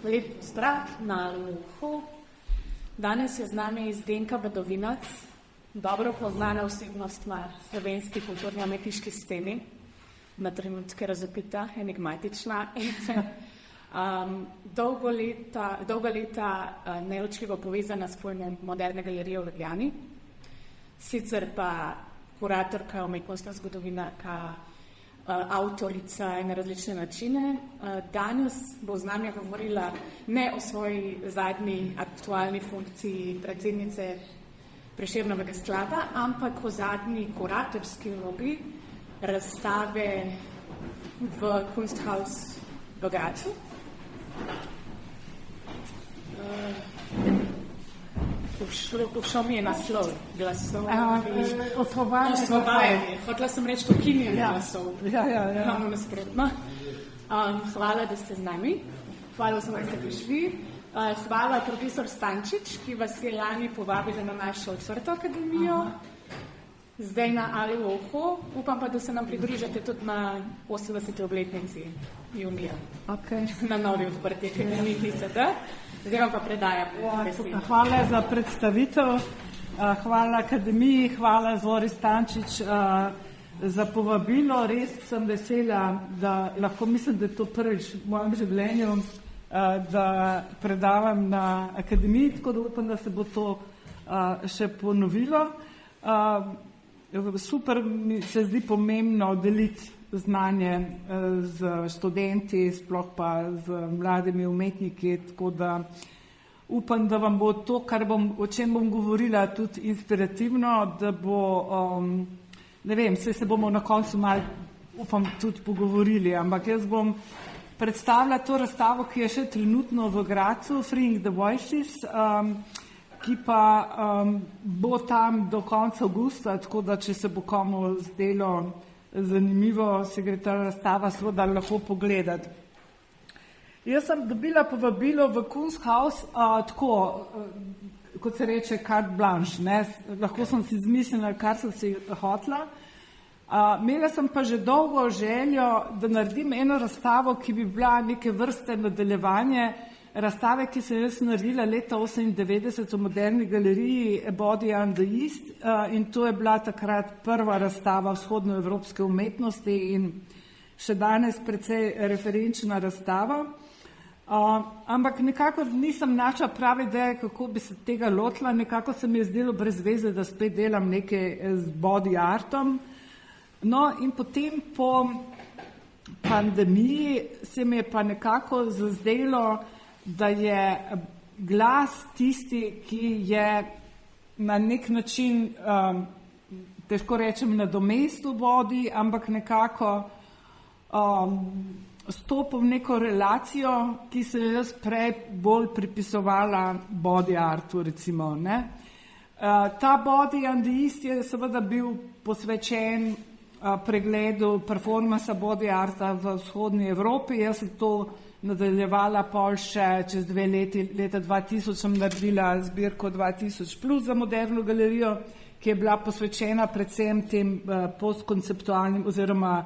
Lep zdrav na Luhu. Danes je z nami Zdenka Badovinac, dobro poznana osebnost na slovenski kulturno-umetniški sceni, na trenutke razvpita, enigmatična. Dolga leta neločljivo povezana s pojmom moderne galerije v Ljubljani, sicer pa kuratorka, umetnostna zgodovinarka, avtorica in na različne načine. Danes bo z nami govorila ne o svoji zadnji aktualni funkciji predsednice Prešernovega sklada, ampak o zadnji kuratorski vlogi razstave v Kunsthaus v Grazu. Všel mi je naslov glasov. Osvobajanje. Hotela sem reči ukinjanje glasov. Ravno nasprotno. Hvala, da ste z nami. Hvala vsem, da ste prišli. Hvala profesor Stančič, ki vas je lani povabila na našo odprto akademijo. Zdaj na Luhu. Upam pa, da se nam pridružite tudi na 80. obletnici junija. Na novi odprti akademiji TCD. Zdaj vam pa predajam. Hvala za predstavitev, hvala akademiji, hvala Zori Stančič za povabilo. Res sem vesela, da lahko mislim, da je to prvič v mojem življenju, da predavam na akademiji, tako da upam, da se bo to še ponovilo. Super mi se zdi pomembno deliti znanje z študenti, sploh pa z mladimi umetniki, tako da upam, da vam bo to, o čem bom govorila, tudi inspirativno, da bo, ne vem, se bomo na koncu malo, upam, tudi pogovorili, ampak jaz bom predstavila to razstavo, ki je še trenutno v Grazu, Freeing the Voices, ki pa bo tam do konca avgusta, tako da če se bo komu zdelo zanimivo, se gre ta razstava seveda lahko pogledati. Jaz sem dobila povabilo v Kunsthaus tako, kot se reče, carte blanche, ne? Lahko sem si izmislila, kar sem si hotela. Imela sem pa že dolgo željo, da naredim eno razstavo, ki bi bila neke vrste nadaljevanje razstave, ki sem jaz naredila leta 1998 v Moderni galeriji Body and the East, in to je bila takrat prva razstava vzhodnoevropske umetnosti in še danes precej referenčna razstava. Ampak nekako nisem našla prave ideje, kako bi se tega lotila, nekako se mi je zdelo brez veze, da spet delam nekaj z body artom. No in potem po pandemiji se mi je pa nekako zazdelo, da je glas tisti, ki je na nek način, težko rečem, nadomestil body, ampak nekako stopil v neko relacijo, ki se je jaz prej bolj pripisovala body artu, recimo. Ne? Ta Body and the East je seveda bil posvečen pregledu performansa body arta v vzhodni Evropi. Jaz sem to nadaljevala pol še čez 2 leti, leta 2000 sem naredila zbirko 2000 plus za Moderno galerijo, ki je bila posvečena predvsem tem postkonceptualnim oziroma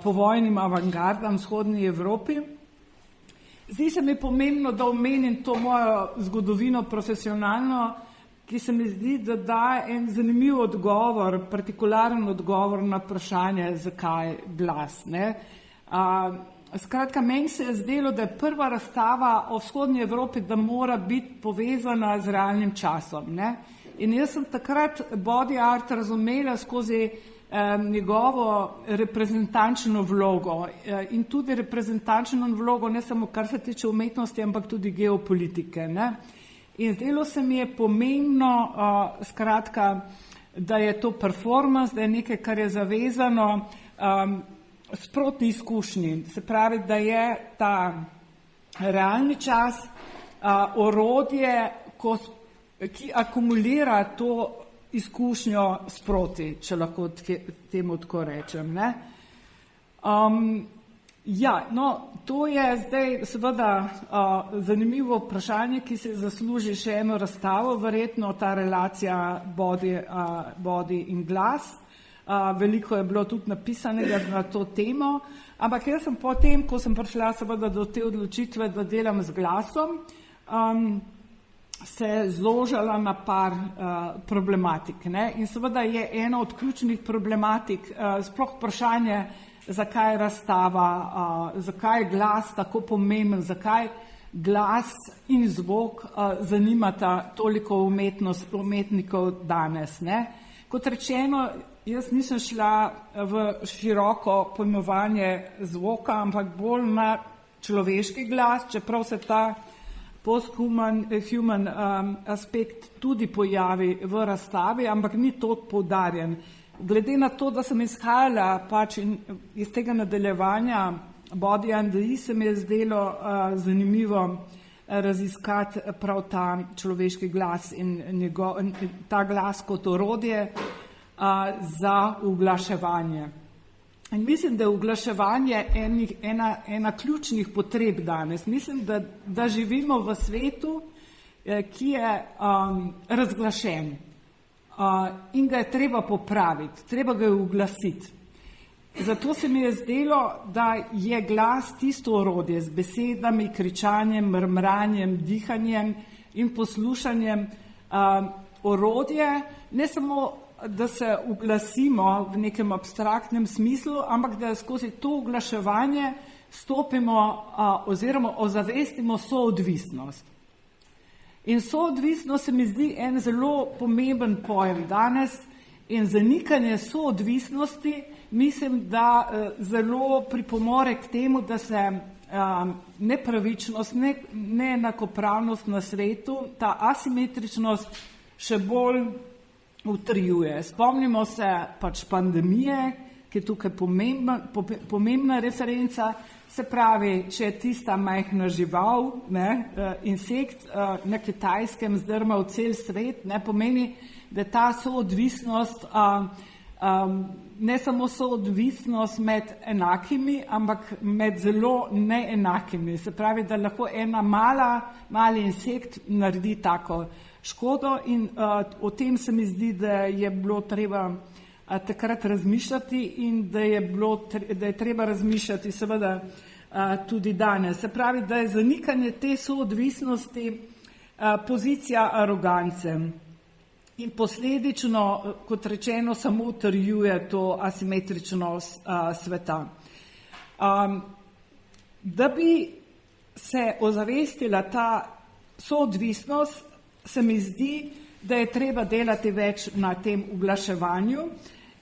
povojnim avantgardam v vzhodni Evropi. Zdi se mi pomembno, da omenim to mojo zgodovino profesionalno, ki se mi zdi, da daje en zanimiv odgovor, partikularen odgovor na vprašanje, zakaj glas. Ne? Skratka, meni se je zdelo, da je prva razstava o vzhodni Evropi, da mora biti povezana z realnim časom. Ne? In jaz sem takrat body art razumela skozi njegovo reprezentančno vlogo in tudi reprezentančno vlogo ne samo kar se tiče umetnosti, ampak tudi geopolitike. Ne? In zdelo se mi je pomembno, skratka, da je to performance, da je nekaj, kar je zavezano sprotni izkušnji. Se pravi, da je ta realni čas orodje, ki akumulira to izkušnjo sproti, če lahko temu tako rečem. Ne? To je zdaj seveda zanimivo vprašanje, ki se zasluži še eno razstavo, verjetno ta relacija body in glas. veliko je bilo tudi napisanega na to temo, ampak jaz sem potem, ko sem prišla seveda do te odločitve, da delam z glasom, se zložila na par problematik. Ne? In seveda je ena od ključnih problematik sploh vprašanje, zakaj je razstava, zakaj je glas tako pomemben, zakaj glas in zvok zanimata toliko umetnikov danes. Ne? Kot rečeno, jaz nisem šla v široko pojmovanje zvoka, ampak bolj na človeški glas, čeprav se ta post-human aspekt tudi pojavi v razstavi, ampak ni toliko poudarjen. Glede na to, da sem izhajala pač iz tega nadaljevanja Body and the Eye, se mi je zdelo zanimivo raziskati prav ta človeški glas in ta glas kot orodje za uglaševanje. In mislim, da je uglaševanje ena ključnih potreb danes. Mislim, da živimo v svetu, ki je razglašen in ga je treba popraviti, treba ga je uglasiti. Zato se mi je zdelo, da je glas tisto orodje z besedami, kričanjem, mrmranjem, dihanjem in poslušanjem orodje, ne samo da se uglasimo v nekem abstraktnem smislu, ampak da skozi to uglaševanje stopimo oziroma ozavestimo soodvisnost. In soodvisnost se mi zdi en zelo pomemben pojem danes in zanikanje soodvisnosti mislim, da zelo pripomore k temu, da se nepravičnost, neenakopravnost na svetu, ta asimetričnost še bolj utrjuje. Spomnimo se pač pandemije, ki je tukaj pomembna referenca, se pravi, če je tista majhna žival, insekt na Kitajskem zdrmal cel svet, pomeni, da ta soodvisnost, ne samo soodvisnost med enakimi, ampak med zelo neenakimi. Se pravi, da lahko ena mali insekt naredi tako škodo in o tem se mi zdi, da je bilo treba takrat razmišljati in da je treba razmišljati seveda tudi danes. Se pravi, da je zanikanje te soodvisnosti pozicija arogance in posledično, kot rečeno, samo utrjuje to asimetričnost sveta. Da bi se ozavestila ta soodvisnost, se mi zdi, da je treba delati več na tem uglaševanju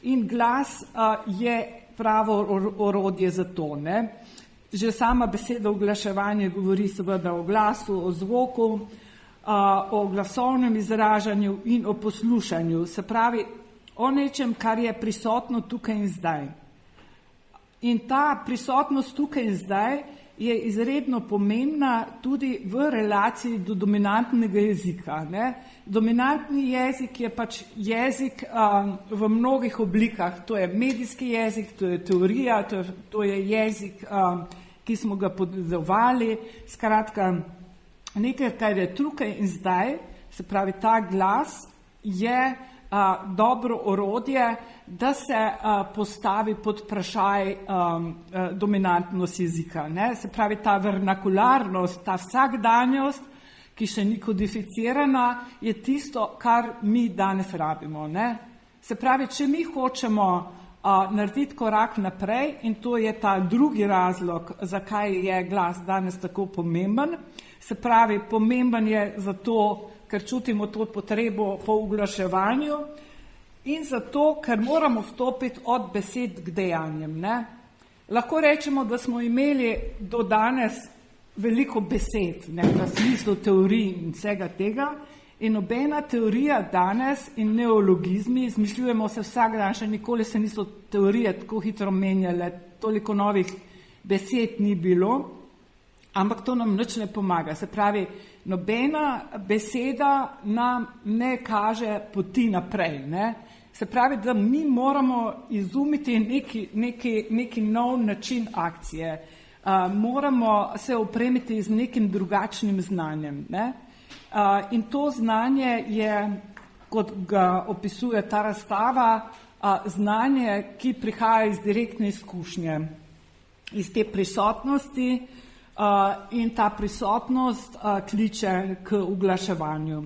in glas je pravo orodje za to. Ne? Že sama beseda uglaševanje govori seveda o glasu, o zvoku, o glasovnem izražanju in o poslušanju. Se pravi, o nečem, kar je prisotno tukaj in zdaj. In ta prisotnost tukaj in zdaj je izredno pomembna tudi v relaciji do dominantnega jezika. Ne? Dominantni jezik je pač jezik v mnogih oblikah. To je medijski jezik, to je teorija, to je jezik, ki smo ga podedovali. Skratka, nekaj, kar je tukaj in zdaj, se pravi, ta glas je dobro orodje, da se postavi pod vprašaj dominantnost jezika. Ne? Se pravi, ta vernakularnost, ta vsakdanjost, ki še ni kodificirana, je tisto, kar mi danes rabimo. Ne? Se pravi, če mi hočemo narediti korak naprej, in to je ta drugi razlog, zakaj je glas danes tako pomemben, se pravi, pomemben je zato, ker čutimo to potrebo po uglaševanju in zato, ker moramo stopiti od besed k dejanjem. Ne? Lahko rečemo, da smo imeli do danes veliko besed, v smislu teorij in vsega tega, in nobena teorija danes in neologizmi, izmišljujemo se vsak dan, še nikoli se niso teorije tako hitro menjale, toliko novih besed ni bilo, ampak to nam nič ne pomaga. Se pravi, nobena beseda nam ne kaže poti naprej. Ne? Se pravi, da mi moramo izumiti neki nov način akcije. Moramo se opremiti z nekim drugačnim znanjem. Ne? In to znanje je, kot ga opisuje ta razstava, znanje, ki prihaja iz direktne izkušnje, iz te prisotnosti in ta prisotnost kliče k uglaševanju.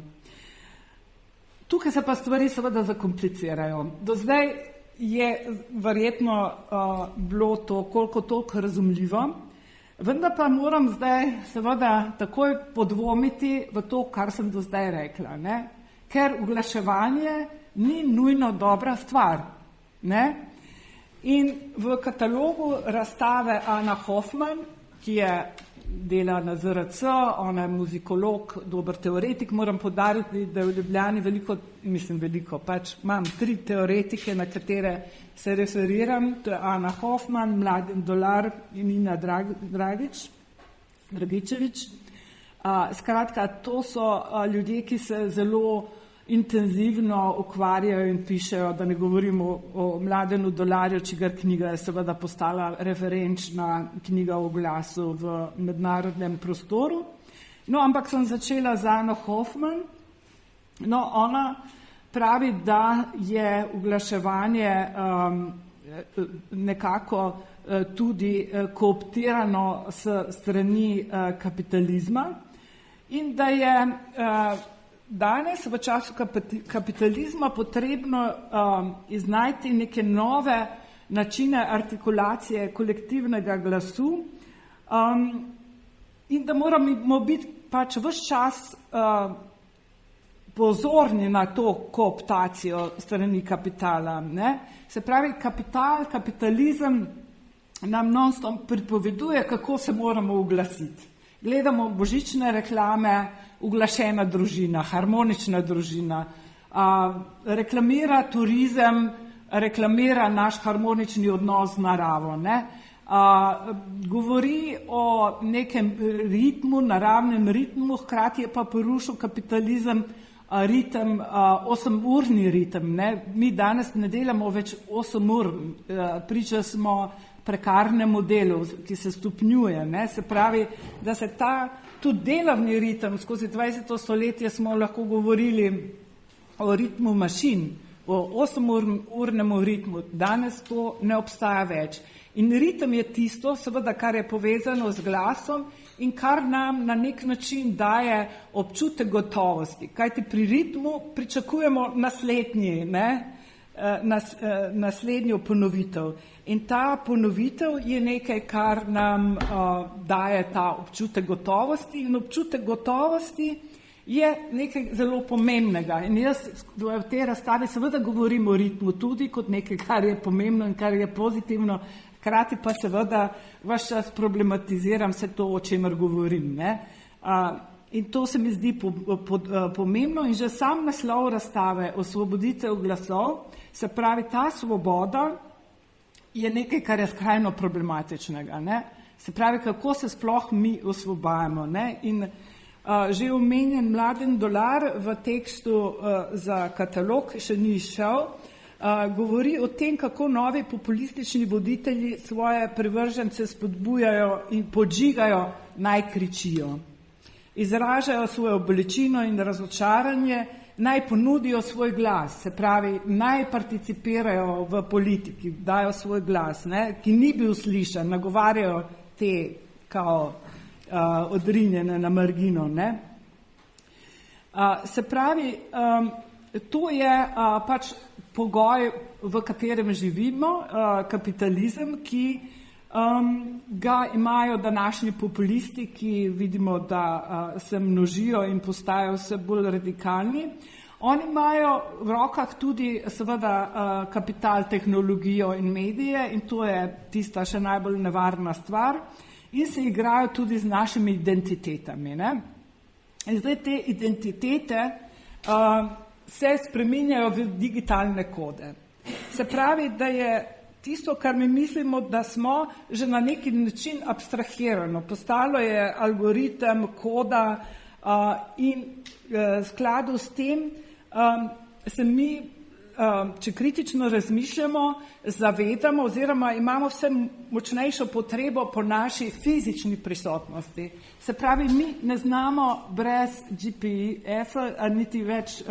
Tukaj se pa stvari seveda zakomplicirajo. Do zdaj je verjetno bilo to koliko toliko razumljivo, vendar pa moram zdaj seveda takoj podvomiti v to, kar sem do zdaj rekla, ne? Ker uglaševanje ni nujno dobra stvar. Ne? In v katalogu razstave Ana Hoffman, ki je dela na ZRC, ona je muzikolog, dober teoretik, moram poudariti, da je v Ljubljani veliko, pač imam 3 teoretike, na katere se referiram, to je Ana Hoffman, Mladen Dolar in Nina Dragičevič. Skratka, to so ljudje, ki se zelo intenzivno ukvarjajo in pišejo, da ne govorimo o Mladenu Dolarju, čigar knjiga je seveda postala referenčna knjiga o glasu v mednarodnem prostoru. No, ampak sem začela z Ano Hoffman. No, ona pravi, da je uglaševanje nekako tudi kooptirano s strani kapitalizma in da je danes v času kapitalizma potrebno iznajti neke nove načine artikulacije kolektivnega glasu in da moramo biti pač ves čas pozorni na to kooptacijo strani kapitala. Ne? Se pravi, kapitalizem nam non-stop pripoveduje, kako se moramo uglasiti. Gledamo božične reklame, uglašena družina, harmonična družina, reklamira turizem, reklamira naš harmonični odnos z naravo. Ne? Govori o nekem ritmu, naravnem ritmu, hkrati je pa porušil kapitalizem ritem, 8-urni ritem. Ne? Mi danes ne delamo več 8 ur, priča smo prekarnemu delu, ki se stopnjuje. Ne? Se pravi, da se tudi delovni ritem, skozi 20. stoletje smo lahko govorili o ritmu mašin, o 8-urnemu ritmu. Danes to ne obstaja več. In ritem je tisto, seveda, kar je povezano z glasom in kar nam na nek način daje občutek gotovosti. Kajti pri ritmu pričakujemo naslednjo ponovitev. In ta ponovitev je nekaj, kar nam daje ta občutek gotovosti in občutek gotovosti je nekaj zelo pomembnega. In jaz v tej razstavi seveda govorim o ritmu tudi kot nekaj, kar je pomembno in kar je pozitivno, hkrati pa seveda ves čas problematiziram vse to, o čemer govorim. Ne? In to se mi zdi pomembno in že sam naslov razstave Osvoboditev glasov, se pravi, ta svoboda je nekaj, kar je skrajno problematičnega. Ne? Se pravi, kako se sploh mi osvobajamo. Ne? In že omenjen Mladen Dolar v tekstu za katalog, še ni izšel, govori o tem, kako novi populistični voditelji svoje privržence spodbujajo in podžigajo, naj kričijo. Izražajo svojo bolečino in razočaranje, naj ponudijo svoj glas, se pravi, naj participirajo v politiki, dajo svoj glas, ne, ki ni bil slišan, nagovarjajo te kao odrinjene na margino. Ne. Se pravi, to je pač pogoj, v katerem živimo, kapitalizem, ki ga imajo današnji populisti, ki vidimo, da se množijo in postajajo vse bolj radikalni. Oni imajo v rokah tudi seveda kapital, tehnologijo in medije in to je tista še najbolj nevarna stvar in se igrajo tudi z našimi identitetami. Ne? In zdaj te identitete se spreminjajo v digitalne kode. Se pravi, da je tisto, kar mi mislimo, da smo že na neki način abstrahirano. Postalo je algoritem, koda in v skladu s tem se mi če kritično razmišljamo, zavedamo oziroma imamo vse močnejšo potrebo po naši fizični prisotnosti. Se pravi, mi ne znamo brez GPS-a niti več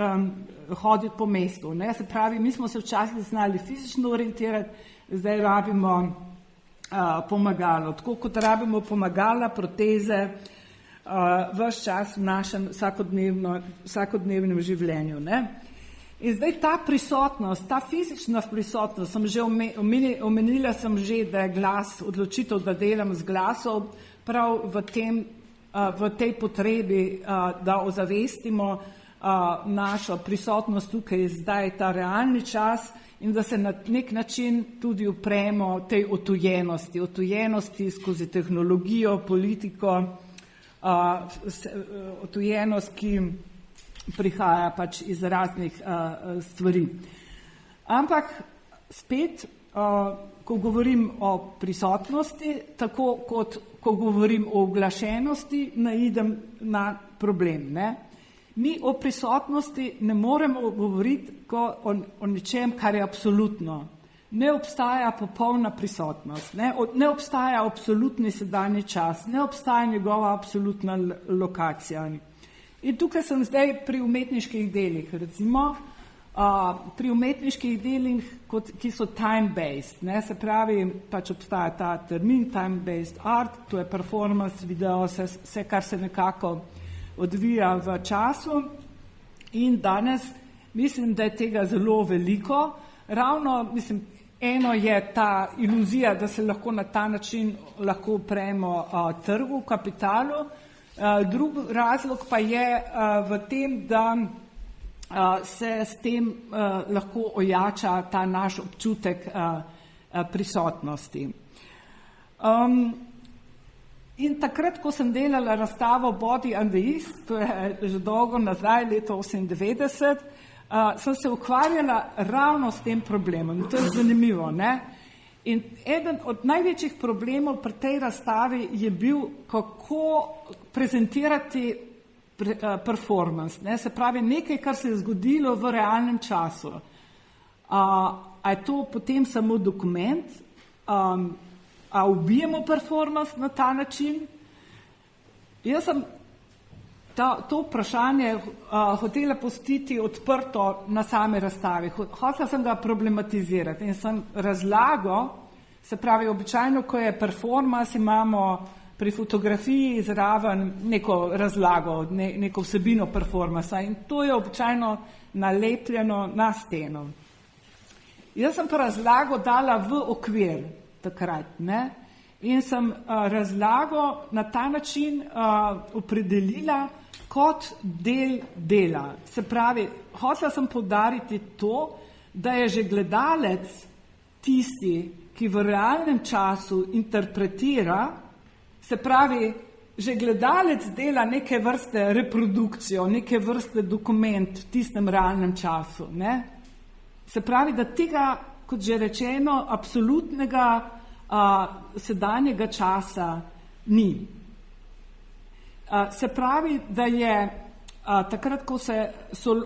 hoditi po mestu. Ne? Se pravi, mi smo se včasih znali fizično orientirati, zdaj rabimo pomagalo. Tako kot rabimo pomagala, proteze, ves čas v našem vsakodnevnem življenju. Ne? In zdaj ta prisotnost, ta fizična prisotnost, sem že omenila sem že, da je glas, odločitev, da delam z glasom, prav v tej potrebi, da ozavestimo našo prisotnost tukaj, zdaj ta realni čas in da se na nek način tudi upremo tej otujenosti skozi tehnologijo, politiko, otujenost, ki prihaja pač iz raznih stvari. Ampak spet, ko govorim o prisotnosti, tako kot ko govorim o oglašenosti, naidem na problem. Ne? Mi o prisotnosti ne moremo govoriti o nečem, kar je absolutno. Ne obstaja popolna prisotnost, ne obstaja absolutni sedanji čas, ne obstaja njegova absolutna lokacija. In tukaj sem zdaj pri umetniških delih, recimo pri umetniških delih, ki so time-based, ne, se pravi, pač obstaja ta termin time-based art, to je performance, video, vse, kar se nekako odvija v času in danes mislim, da je tega zelo veliko. Ravno, eno je ta iluzija, da se lahko na ta način lahko upremo trgu, kapitalu. Drugi razlog pa je v tem, da se s tem lahko ojača ta naš občutek prisotnosti. In takrat, ko sem delala razstavo Body and the East, to je že dolgo nazaj, leto 1998, sem se ukvarjala ravno s tem problemom. To je zanimivo, ne? In eden od največjih problemov pri tej razstavi je bil, kako prezentirati performance, ne? Se pravi, nekaj, kar se je zgodilo v realnem času. A je to potem samo dokument? A ubijemo performance na ta način? Jaz sem to vprašanje hotela pustiti odprto na same razstavi. Hotela sem ga problematizirati in sem razlagal, se pravi, običajno, ko je performance, imamo pri fotografiji zraven neko razlago, neko vsebino performansa in to je običajno nalepljeno na steno. Jaz sem pa razlago dala v okvir takrat, ne? In sem razlago na ta način opredelila kot del dela. Se pravi, hotela sem poudariti to, da je že gledalec tisti, ki v realnem času interpretira, se pravi, že gledalec dela neke vrste reprodukcijo, neke vrste dokument v tistem realnem času. Ne? Se pravi, da tega, kot že rečeno, absolutnega sedanjega časa ni. Se pravi, da je takrat, ko se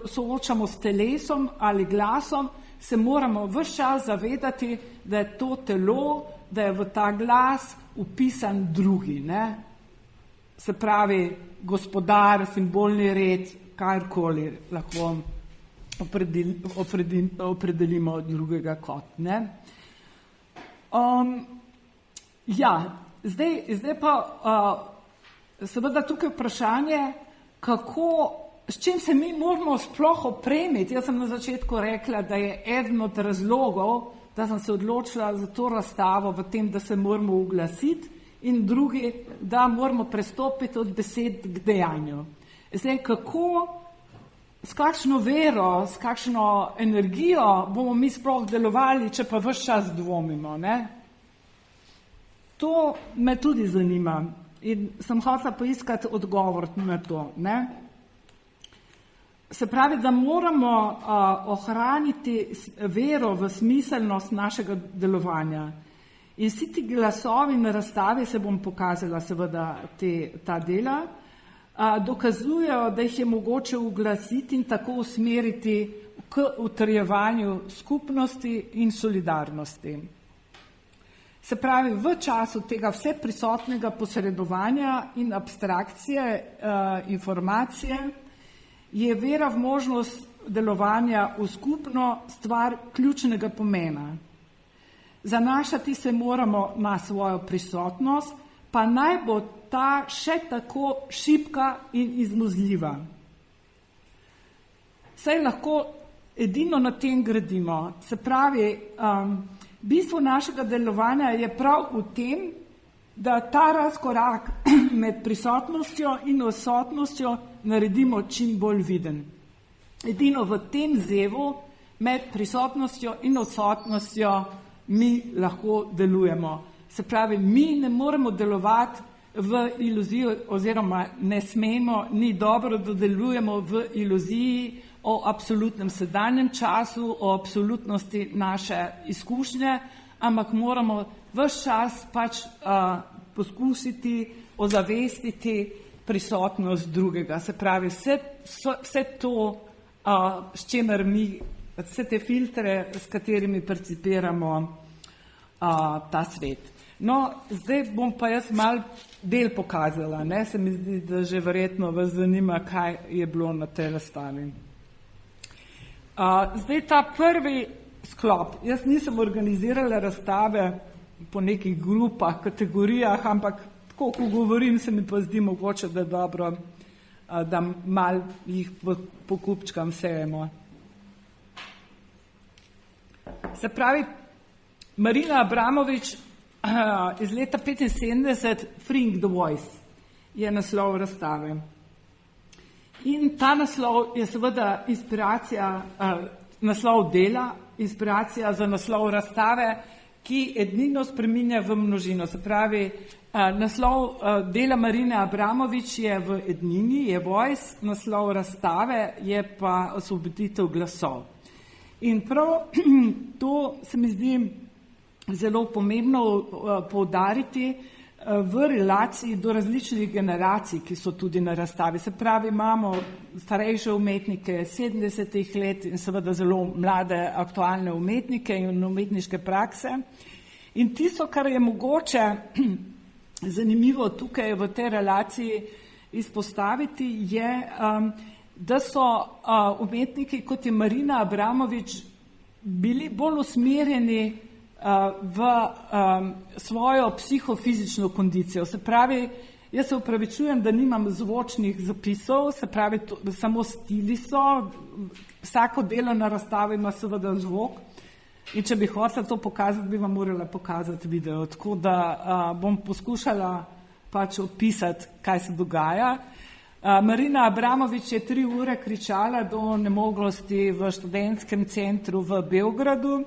soočamo s telesom ali glasom, se moramo ves čas zavedati, da je to telo, da je v ta glas upisan drugi. Ne? Se pravi, gospodar, simbolni red, karkoli lahko opredelimo od drugega kot. Ne? Zdaj pa seveda tukaj vprašanje, s čim se mi moramo sploh opremiti. Jaz sem na začetku rekla, da je eden od razlogov, da sem se odločila za to razstavo v tem, da se moramo oglasiti in drugi, da moramo prestopiti od besed k dejanju. Zdaj, s kakšno vero, s kakšno energijo bomo mi sploh delovali, če pa ves čas dvomimo, ne? To me tudi zanima in sem hotela poiskati odgovor na to, ne? Se pravi, da moramo ohraniti vero v smiselnost našega delovanja. In vsi ti glasovi na razstavi, se bom pokazala seveda ta dela, dokazujejo, da jih je mogoče uglasiti in tako usmeriti k utrjevanju skupnosti in solidarnosti. Se pravi, v času tega vseprisotnega posredovanja in abstrakcije informacije je vera v možnost delovanja v skupno stvar ključnega pomena. Zanašati se moramo na svojo prisotnost, pa naj bo ta še tako šibka in izmuzljiva. Saj lahko edino na tem gradimo. Se pravi, bistvo našega delovanja je prav v tem, da ta razkorak med prisotnostjo in odsotnostjo naredimo čim bolj viden. Edino v tem zevu med prisotnostjo in odsotnostjo mi lahko delujemo. Se pravi, mi ne moremo delovati v iluziji oziroma ne smemo, ni dobro, da delujemo v iluziji o absolutnem sedanjem času, o absolutnosti naše izkušnje, ampak moramo ves čas pač poskusiti ozavestiti prisotnost drugega. Se pravi, vse to, s čimer mi, vse te filtre, s katerimi percipiramo ta svet. No, zdaj bom pa jaz malo del pokazala, ne? Se mi zdi, da že verjetno vas zanima, kaj je bilo na tej razstavi. Zdaj ta prvi sklop, jaz nisem organizirala razstave po nekih grupah, kategorijah, ampak tako, ko govorim, se mi pa zdi mogoče, da je dobro, da malo jih pokupčkam sejemo. Se pravi, Marina Abramovič iz leta 1975, Freeing the Voice, je naslov razstave. In ta naslov je seveda inspiracija, naslov dela, inspiracija za naslov razstave, ki ednino spreminja v množino. Se pravi, naslov dela Marine Abramovič je v ednini, je Voice, naslov razstave je pa Osvoboditev glasov. In prav to se mi zdi zelo pomembno poudariti v relaciji do različnih generacij, ki so tudi na razstavi. Se pravi, imamo starejše umetnike 70-ih let in seveda zelo mlade aktualne umetnike in umetniške prakse. In tisto, kar je mogoče zanimivo tukaj v tej relaciji izpostaviti, je, da so umetniki, kot je Marina Abramovič, bili bolj usmerjeni v svojo psihofizično kondicijo. Se pravi, jaz se upravičujem, da nimam zvočnih zapisov, se pravi, samo stili so, vsako delo na razstavi ima seveda zvok in če bi hotela to pokazati, bi vam morala pokazati video, tako da bom poskušala pač opisati, kaj se dogaja. Marina Abramovič je 3 ure kričala do nemoglosti v študentskem centru v Beogradu,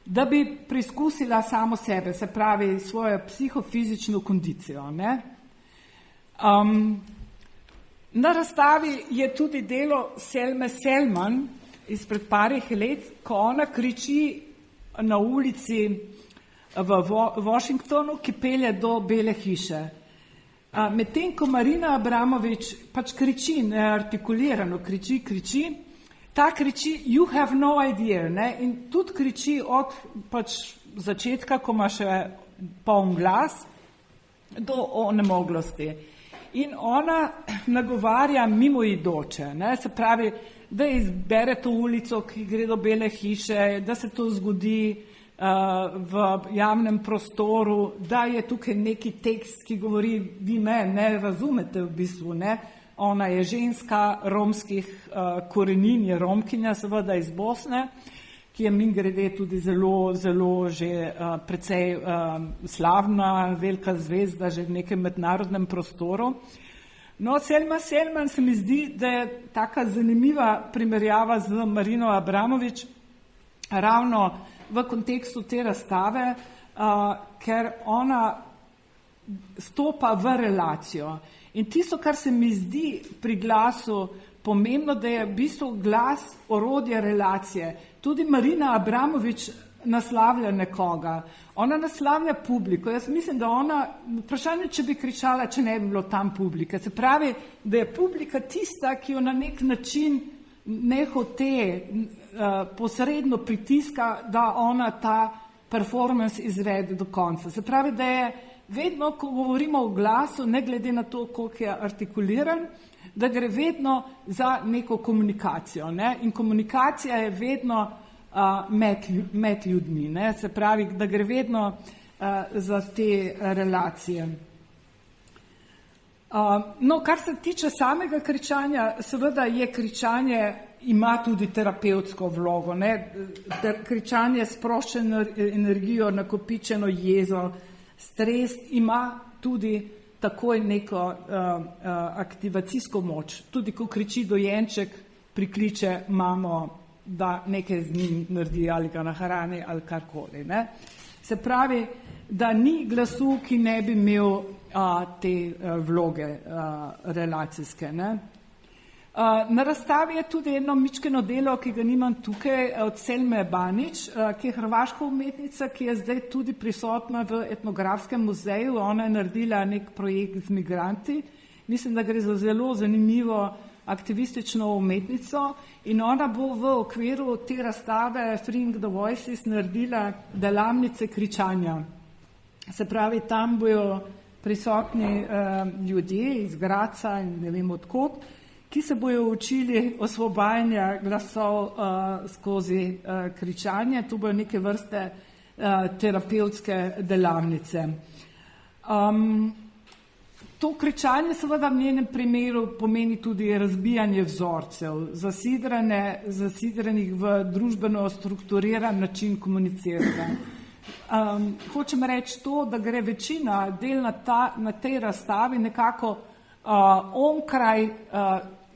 da bi preizkusila samo sebe, se pravi svojo psihofizično kondicijo. Ne? Na razstavi je tudi delo Selme Selman izpred parih let, ko ona kriči na ulici v Washingtonu, ki pelje do Bele hiše. Medtem ko Marina Abramovič pač kriči, neartikulirano kriči, ta kriči, you have no idea, ne? In tudi kriči od pač začetka, ko ima še poln glas, do onemoglosti. In ona nagovarja mimoidoče, ne? Se pravi, da izbere to ulico, ki gre do Bele hiše, da se to zgodi v javnem prostoru, da je tukaj neki tekst, ki govori, vi me ne razumete v bistvu, ne? Ona je ženska romskih korenin, je Romkinja, seveda iz Bosne, ki je mimogrede tudi zelo, zelo že precej slavna, velika zvezda že v nekem mednarodnem prostoru. No, Selma Selman se mi zdi, da je taka zanimiva primerjava z Marino Abramovič ravno v kontekstu te razstave, ker ona stopa v relacijo. In tisto, kar se mi zdi pri glasu pomembno, da je v bistvu glas orodje relacije. Tudi Marina Abramovič naslavlja nekoga. Ona naslavlja publiko. Jaz mislim, da ona, vprašanje, če bi kričala, če ne bi bilo tam publike. Se pravi, da je publika tista, ki jo na nek način nehote posredno pritiska, da ona ta performance izvede do konca. Se pravi, da je vedno, ko govorimo o glasu, ne glede na to, koliko je artikuliran, da gre vedno za neko komunikacijo. Ne? In komunikacija je vedno med ljudmi. Ne? Se pravi, da gre vedno za te relacije. No, kar se tiče samega kričanja, seveda je kričanje ima tudi terapevtsko vlogo. Ne? Kričanje sprošča energijo, nakopičeno jezo, stres ima tudi takoj neko aktivacijsko moč. Tudi ko kriči dojenček, prikliče mamo, da nekaj z njim naredi ali ga nahrani ali karkoli. Ne? Se pravi, da ni glasu, ki ne bi imel te vloge relacijske. Ne? Na razstavi je tudi jedno mičkeno delo, ki ga nimam tukaj, od Selme Banić, ki je hrvaška umetnica, ki je zdaj tudi prisotna v etnografskem muzeju. Ona je naredila nek projekt z migranti. Mislim, da gre za zelo zanimivo aktivistično umetnico in ona bo v okviru te razstave Freeing the Voices naredila delavnice kričanja. Se pravi, tam bojo prisotni ljudje iz Graca in ne vem odkot, ki se bojo učili osvobajanja glasov skozi kričanje. Tu bojo neke vrste terapevtske delavnice. To kričanje seveda v njenem primeru pomeni tudi razbijanje vzorcev, zasidranih v družbeno strukturiran način komuniciranja. Hočem reči to, da gre večina del na tej razstavi nekako onkraj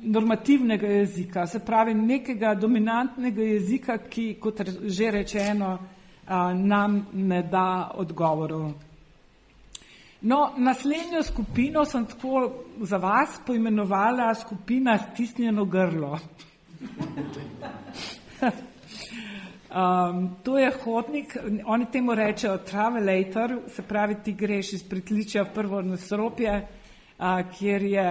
normativnega jezika, se pravi nekega dominantnega jezika, ki, kot že rečeno, nam ne da odgovorov. No, naslednjo skupino sem tako za vas poimenovala skupina Stisnjeno grlo. To je hodnik, oni temu rečejo travelator, se pravi, ti greš iz pritličja v prvo nadstropje, kjer je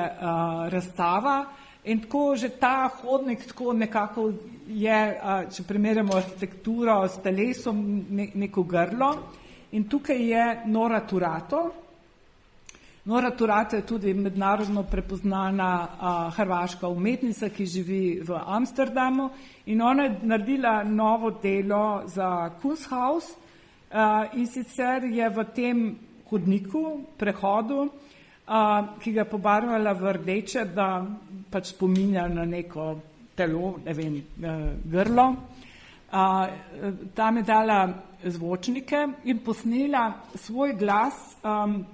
razstava. In tako že ta hodnik tako nekako je, če primerjamo arhitekturo s telesom, neko grlo. In tukaj je Nora Turato. Nora Turato je tudi mednarodno prepoznana hrvaška umetnica, ki živi v Amsterdamu in ona je naredila novo delo za Kunsthaus in sicer je v tem hodniku, prehodu, ki ga je pobarvala v rdeče, da pač spominja na neko telo, ne vem, grlo. Tam je dala zvočnike in posnela svoj glas,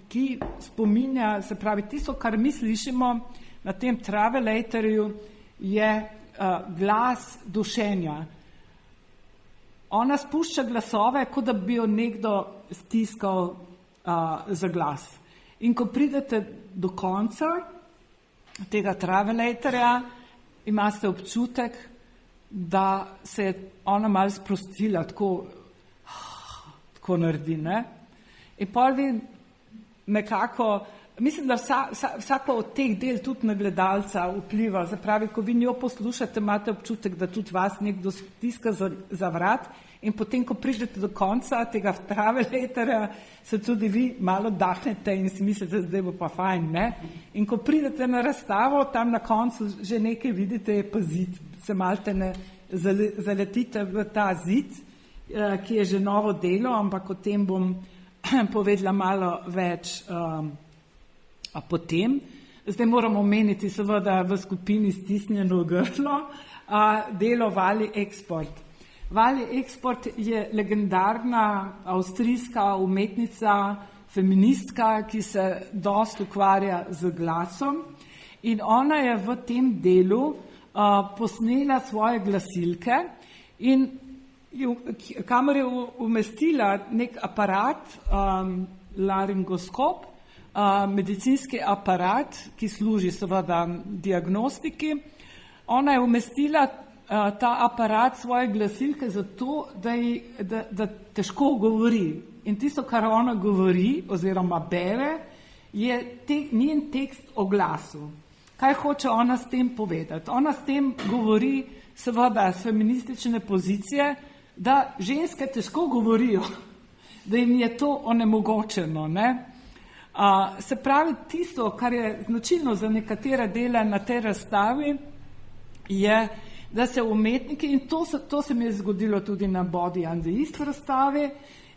ki spominja, se pravi, tisto, kar mi slišimo na tem travelatorju, je glas dušenja. Ona spušča glasove, kot da bi jo nekdo stiskal za glas. In ko pridete do konca tega travelatorja, imate občutek, da se je ona malo sprostila, tako naredi, ne? In pol vi nekako, mislim, da vsako od teh del tudi na gledalca vpliva, se pravi, ko vi njo poslušate, imate občutek, da tudi vas nekdo stiska za vrat in potem, ko pridete do konca tega travelatorja, se tudi vi malo dahnete in si mislite, zdaj bo pa fajn, ne? In ko pridete na razstavo, tam na koncu že nekaj vidite, je pa zid, se malte ne zaletite v ta zid, ki je že novo delo, ampak o tem bom povedala malo več potem. Zdaj moramo omeniti seveda v skupini Stisnjeno grlo delo Vali Export. Vali Export je legendarna avstrijska umetnica, feministka, ki se dosti ukvarja z glasom in ona je v tem delu posnela svoje glasilke in kamor je umestila nek aparat, laringoskop, medicinski aparat, ki služi seveda diagnostiki. Ona je umestila ta aparat svoje glasilke zato, da težko govori. In tisto, kar ona govori oziroma bere, je njen tekst o glasu. Kaj hoče ona s tem povedati? Ona s tem govori seveda s feministične pozicije, da ženske težko govorijo, da jim je to onemogočeno. Ne? Se pravi, tisto, kar je značilno za nekatere dele na tej razstavi, je, da se umetniki, in to se mi je zgodilo tudi na Body and the East razstavi,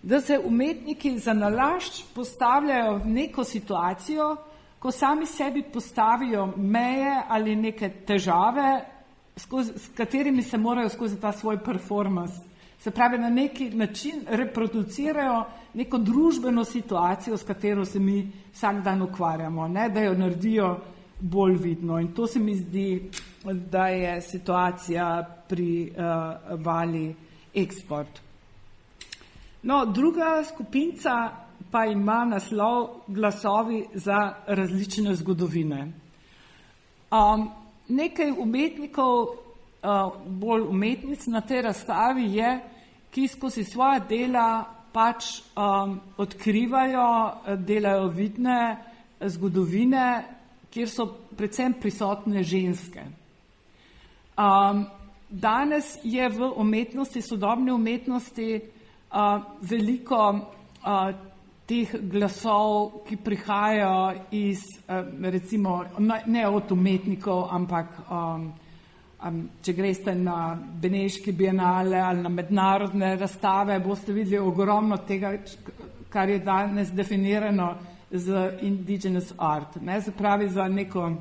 da se umetniki za nalašč postavljajo v neko situacijo, ko sami sebi postavijo meje ali neke težave, s katerimi se morajo skozi ta svoj performance. Se pravi, na neki način reproducirajo neko družbeno situacijo, s katero se mi vsak dan ukvarjamo, ne? Da jo naredijo bolj vidno. In to se mi zdi, da je situacija pri Vali Export. No, druga skupinca pa ima naslov Glasovi za različne zgodovine. Nekaj umetnikov, bolj umetnic na tej razstavi je, ki skozi svoja dela pač odkrivajo, delajo vidne zgodovine, kjer so predvsem prisotne ženske. Danes je v umetnosti, sodobni umetnosti, veliko teh glasov, ki prihajajo iz, recimo, ne od umetnikov, ampak če greste na Beneški bienale ali na mednarodne razstave, boste videli ogromno tega, kar je danes definirano z indigenous art. Ne? Se pravi za neko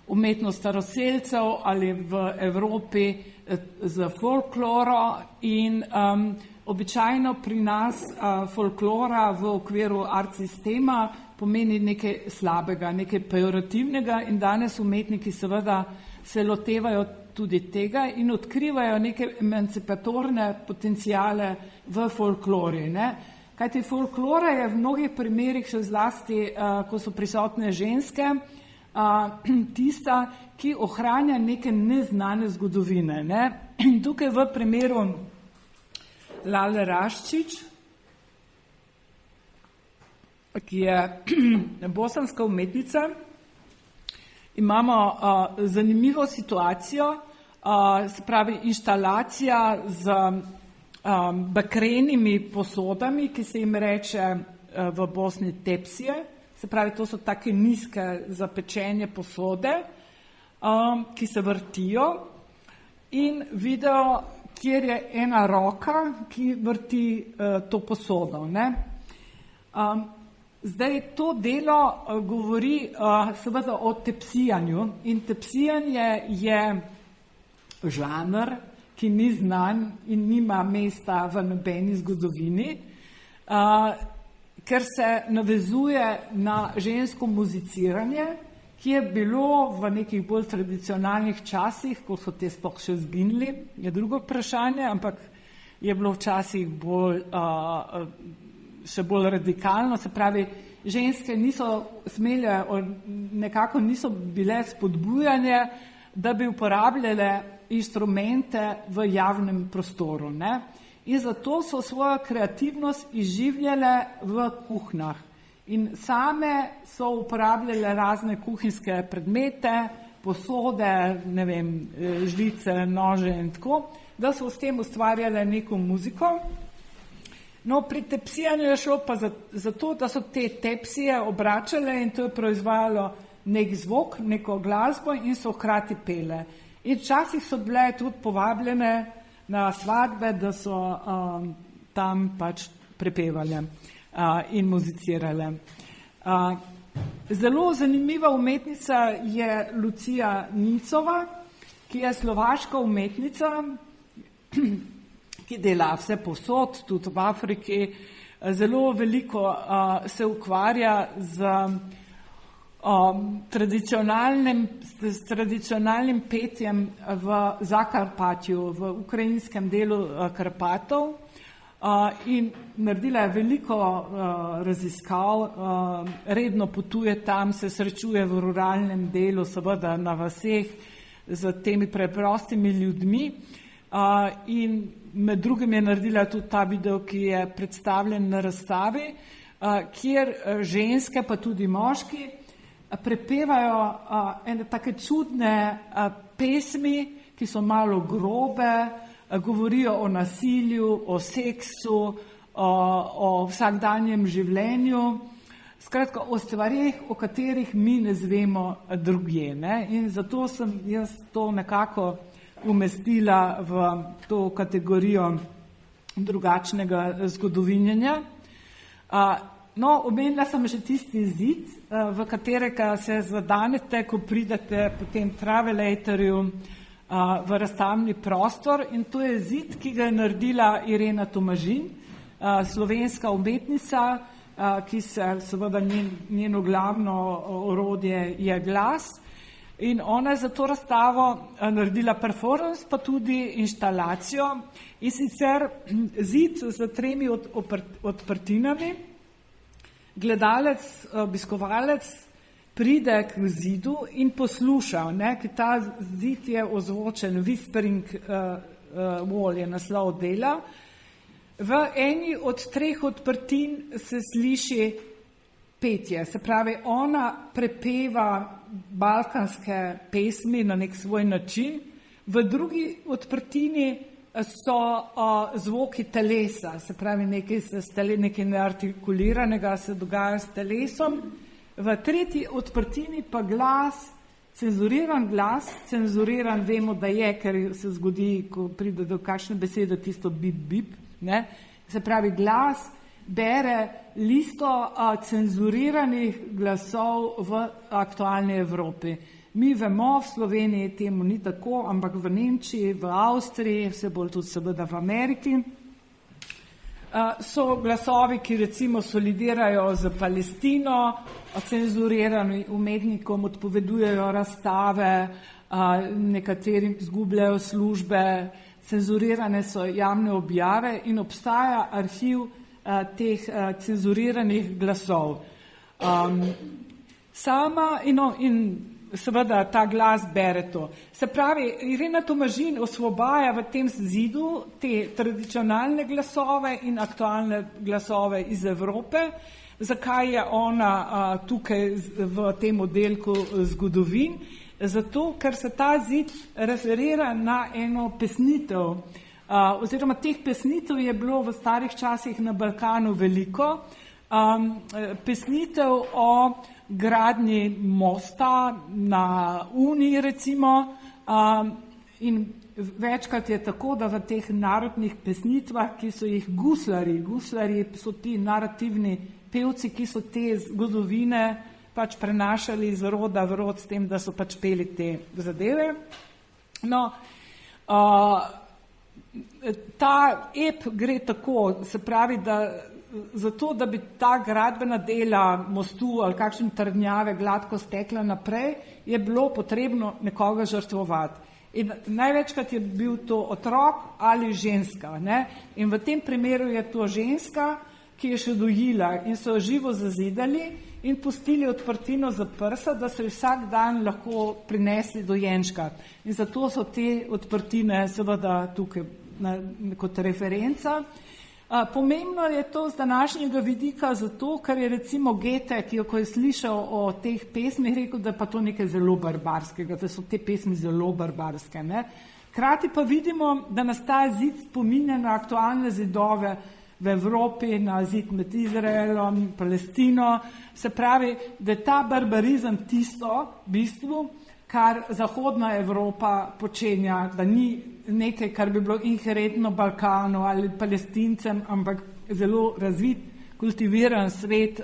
umetnost staroselcev ali v Evropi z folkloro in običajno pri nas folklora v okviru art sistema pomeni nekaj slabega, nekaj pejorativnega in danes umetniki seveda se lotevajo tudi tega in odkrivajo neke emancipatorne potencijale v folklori. Ne? Kajti folklora je v mnogih primerih, še zlasti, ko so prisotne ženske, tista, ki ohranja neke neznane zgodovine. Ne? In tukaj v primeru Lale Raščič, ki je bosanska umetnica, imamo zanimivo situacijo, se pravi inštalacija z bakrenimi posodami, ki se jim reče v Bosni tepsije, se pravi, to so take nizke za pečenje posode, ki se vrtijo in video, kjer je ena roka, ki vrti to posodo. Ne? Zdaj, to delo govori seveda o tepsijanju in tepsijanje je žanr, ki ni znan in nima mesta v nobeni zgodovini, ker se navezuje na žensko muziciranje, ki je bilo v nekih bolj tradicionalnih časih, ko so te sploh še zginili, je drugo vprašanje, ampak je bilo včasih še bolj radikalno, se pravi, ženske niso smele, nekako niso bile spodbujanje, da bi uporabljale inštrumente v javnem prostoru. Ne? In zato so svojo kreativnost izživljale v kuhnjah. In same so uporabljale razne kuhinjske predmete, posode, ne vem, žlice, nože in tako, da so s tem ustvarjale neko muziko. No, pri tepsijanju je šlo pa za to, da so te tepsije obračale in to je proizvajalo nek zvok, neko glasbo in so hkrati pele. In včasih so bile tudi povabljene na svadbe, da so tam pač prepevale in muzicirale. Zelo zanimiva umetnica je Lucija Nicova, ki je slovaška umetnica, ki dela vse povsod, tudi v Afriki. Zelo veliko se ukvarja z tradicionalnim petjem v Zakarpatju, v ukrajinskem delu Karpatov. In naredila je veliko raziskav, redno potuje tam, se srečuje v ruralnem delu, seveda na vaseh, z temi preprostimi ljudmi. In med drugim je naredila tudi ta video, ki je predstavljen na razstavi, kjer ženske, pa tudi moški, prepevajo ene take čudne pesmi, ki so malo grobe, govorijo o nasilju, o seksu, o vsakdanjem življenju, skratka o stvarih, o katerih mi ne zvemo drugje, ne? In zato sem jaz to nekako umestila v to kategorijo drugačnega zgodovinjenja. No, omenila sem že tisti zid, v katerega se zvadanete, ko pridete po tem travelatorju v razstavni prostor, in to je zid, ki ga je naredila Irena Tomažin, slovenska umetnica, ki se seveda njeno glavno orodje je glas, in ona je za to razstavo naredila performance, pa tudi inštalacijo, in sicer zid z 3 odprtinami. Gledalec, obiskovalec pride k zidu in posluša, ne, ker ta zid je ozvočen, Whispering Wall je naslov dela. V eni od 3 odprtin se sliši petje, se pravi, ona prepeva balkanske pesmi na nek svoj način, v drugi odprtini so zvoki telesa, se pravi, nekaj neartikuliranega se dogaja s telesom, v 3. odprtini pa glas, cenzuriran vemo, da je, ker se zgodi, ko pride do kakšne besede, tisto bip, bip, ne? Se pravi, glas bere listo cenzuriranih glasov v aktualni Evropi. Mi vemo, v Sloveniji temu ni tako, ampak v Nemčiji, v Avstriji, vse bolj tudi seveda v Ameriki, so glasovi, ki recimo solidirajo z Palestino, cenzuriranim umetnikom odpovedujejo razstave, nekaterim izgubljajo službe, cenzurirane so javne objave in obstaja arhiv teh cenzuriranih glasov. Sama in seveda ta glas bere to. Se pravi, Irena Tomažin osvobaja v tem zidu te tradicionalne glasove in aktualne glasove iz Evrope. Zakaj je ona tukaj v tem oddelku zgodovin? Zato, ker se ta zid referira na eno pesnitev, oziroma teh pesnitev je bilo v starih časih na Balkanu veliko, pesnitev o gradnji mosta na Uni recimo, in večkrat je tako, da v teh narodnih pesnitvah, ki so jih guslari so ti narativni pevci, ki so te zgodovine pač prenašali iz roda v rod s tem, da so pač peli te zadeve. No, ta ep gre tako, se pravi, da zato, da bi ta gradbena dela mostu ali kakšne trdnjave gladko stekla naprej, je bilo potrebno nekoga žrtvovati. In največkrat je bil to otrok ali ženska, ne? In v tem primeru je to ženska, ki je še dojila, in so jo živo zazidali in pustili odprtino za prsa, da so jo vsak dan lahko prinesli dojenčka. In zato so te odprtine seveda tukaj kot referenca. Pomembno je to z današnjega vidika zato, ker je recimo Goethe, ki ko je slišal o teh pesmih, rekel, da je pa to nekaj zelo barbarskega, da so te pesmi zelo barbarske, ne? Krati pa vidimo, da nas ta zid spominja na aktualne zidove v Evropi, na zid med Izraelom in Palestino. Se pravi, da je ta barbarizem tisto, v bistvu, kar zahodna Evropa počenja, da ni nekaj, kar bi bilo inherentno Balkanu ali Palestincem, ampak zelo razvit, kultiviran svet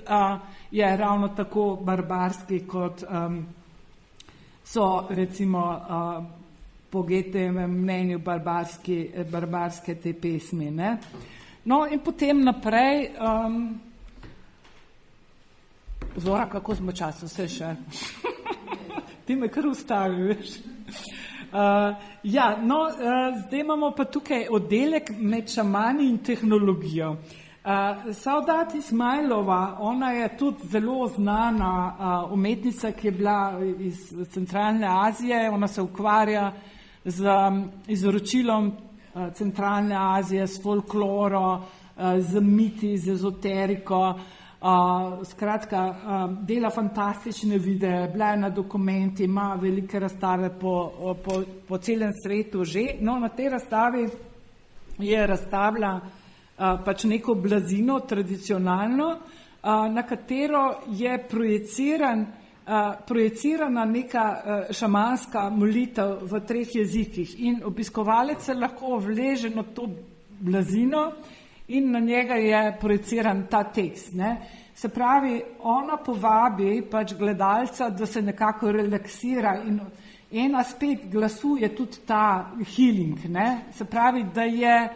je ravno tako barbarski, kot so recimo po Goethejevem mnenju barbarske te pesmi, ne? No, in potem naprej, Zora, kako smo času, vse še? Ti me kar ustavi, veš? Zdaj imamo pa tukaj oddelek med šamani in tehnologijo. Saudat Ismailova, ona je tudi zelo znana umetnica, ki je bila iz centralne Azije, ona se ukvarja z izročilom centralne Azije, s folkloro, z miti, z ezoteriko. Skratka, dela fantastične videe, bila je na dokumenti, ima velike razstave po celem svetu že. No, na tej razstavi je razstavila pač neko blazino, tradicionalno, na katero je projicirana neka šamanska molitev v 3 jezikih in obiskovalec se lahko vleže na to blazino in na njega je projiciran ta tekst. Ne. Se pravi, ona povabi pač gledalca, da se nekako relaksira in en aspekt glasu je tudi ta healing. Ne. Se pravi, da je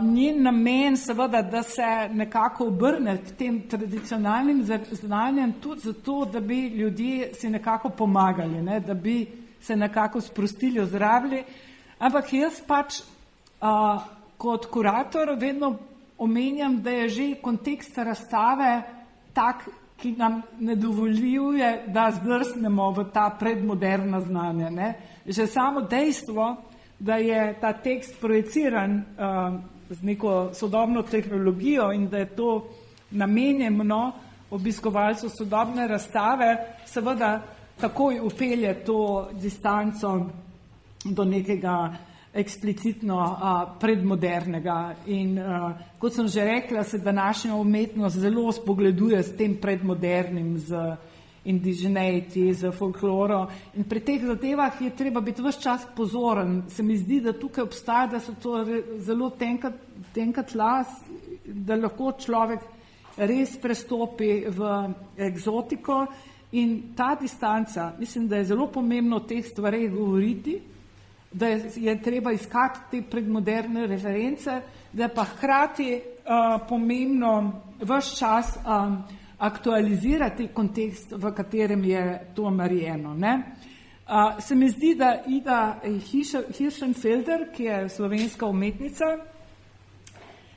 njen namen seveda, da se nekako obrne k tem tradicionalnim znanjem tudi zato, da bi ljudje si nekako pomagali, ne, da bi se nekako sprostili, ozdravili. Ampak jaz pač kot kurator vedno omenjam, da je že kontekst razstave tak, ki nam ne dovoljuje, da zdrsnemo v ta predmoderna znanja. Ne. Že samo dejstvo, da je ta tekst projiciran z neko sodobno tehnologijo in da je to namenjeno obiskovalcu sodobne razstave, seveda takoj upelje to distanco do nekega eksplicitno predmodernega. In kot sem že rekla, se današnja umetnost zelo spogleduje s tem predmodernim, z indigeneity, z folkloro. In pri teh zadevah je treba biti ves čas pozoren. Se mi zdi, da tukaj obstaja, da so to zelo tenka tla, da lahko človek res prestopi v egzotiko. In ta distanca, mislim, da je zelo pomembno o teh stvareh govoriti, da je treba iskati te predmoderne reference, da je pa hkrati pomembno ves čas aktualizirati kontekst, v katerem je to narejeno. Se mi zdi, da Ida Hirschenfelder, ki je slovenska umetnica,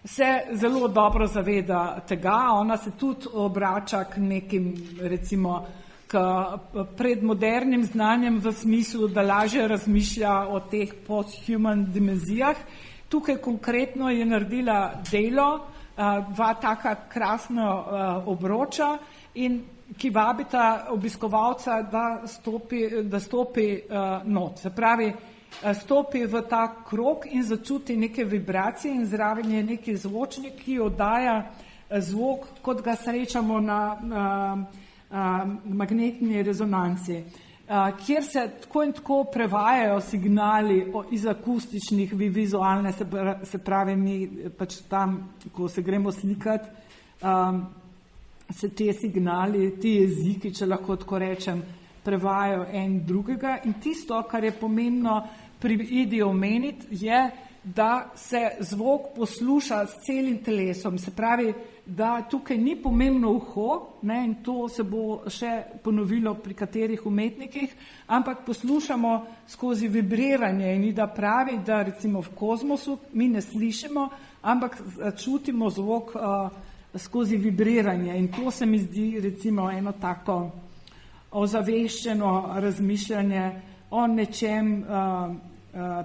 se zelo dobro zaveda tega. Ona se tudi obrača k nekim, recimo, k predmodernim znanjem v smislu, da lažje razmišlja o teh post-human dimenzijah. Tukaj konkretno je naredila delo, 2 taka krasna obroča, in ki vabita obiskovalca, da stopi not. Se pravi, stopi v ta krog in začuti neke vibracije in zraven je neki zvočnik, ki oddaja zvok, kot ga srečamo na magnetni rezonanci, kjer se tako in tako prevajajo signali iz akustičnih v vizualne, se pravi, mi pač tam, ko se gremo slikati, se te signali, ti jeziki, če lahko tako rečem, prevajajo en drugega. In tisto, kar je pomembno pri Idi omeniti, je, da se zvok posluša s celim telesom. Se pravi, da tukaj ni pomembno uho, ne, in to se bo še ponovilo pri katerih umetnikih, ampak poslušamo skozi vibriranje. In Ida pravi, da recimo v kozmosu mi ne slišimo, ampak čutimo zvok skozi vibriranje. In to se mi zdi recimo eno tako ozaveščeno razmišljanje o nečem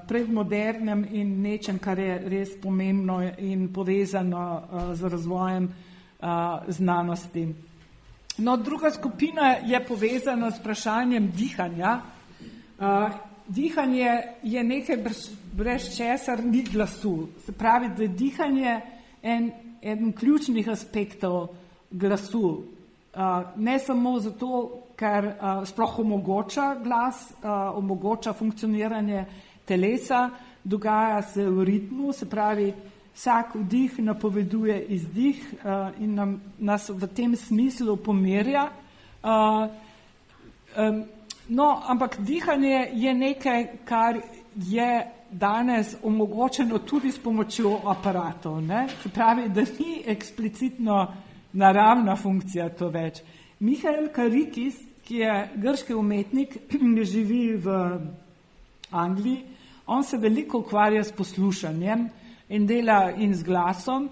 predmodernem in nečem, kar je res pomembno in povezano z razvojem znanosti. No, druga skupina je povezana s vprašanjem dihanja. Dihanje je nekaj, brez česar ni glasu. Se pravi, da je dihanje eden ključnih aspektov glasu. Ne samo zato, ker sploh omogoča glas, omogoča funkcioniranje telesa, dogaja se v ritmu, se pravi, vsak vdih napoveduje izdih in nas v tem smislu pomirja. No, ampak dihanje je nekaj, kar je danes omogočeno tudi s pomočjo aparatov. Ne? Se pravi, da ni eksplicitno naravna funkcija to več. Mihael Karikis, ki je grški umetnik, živi v Angliji, on se veliko ukvarja s poslušanjem in dela in z glasom.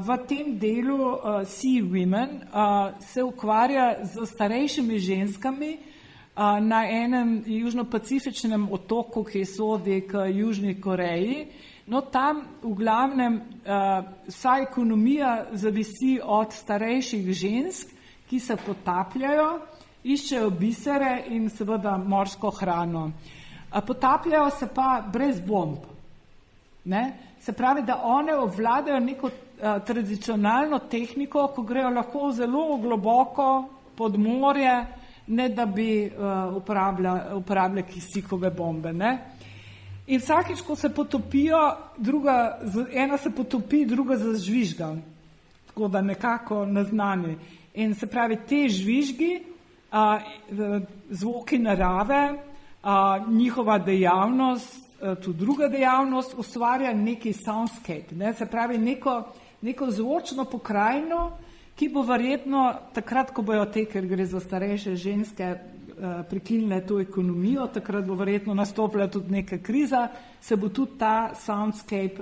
V tem delu Sea Women se ukvarja z starejšimi ženskami na enem južnopacifičnem otoku, ki sodi k Južni Koreji. No, tam v glavnem vsa ekonomija zavisi od starejših žensk, ki se potapljajo, iščejo bisere in seveda morsko hrano. Potapljajo se pa brez bomb. Ne? Se pravi, da one obvladajo neko tradicionalno tehniko, ko grejo lahko zelo globoko pod morje, ne da bi uporabljali kisikove bombe. Ne? In vsakič, ko se potopijo, ena se potopi, druga zažvižga, tako da nekako naznani. In se pravi, te žvižgi, zvoki narave, njihova dejavnost, tudi druga dejavnost, ustvarja neki soundscape, ne? Se pravi, neko zvočno pokrajino, ki bo verjetno takrat, ko bojo te, ker gre za starejše ženske, prekinile to ekonomijo, takrat bo verjetno nastopila tudi neka kriza, se bo tudi ta soundscape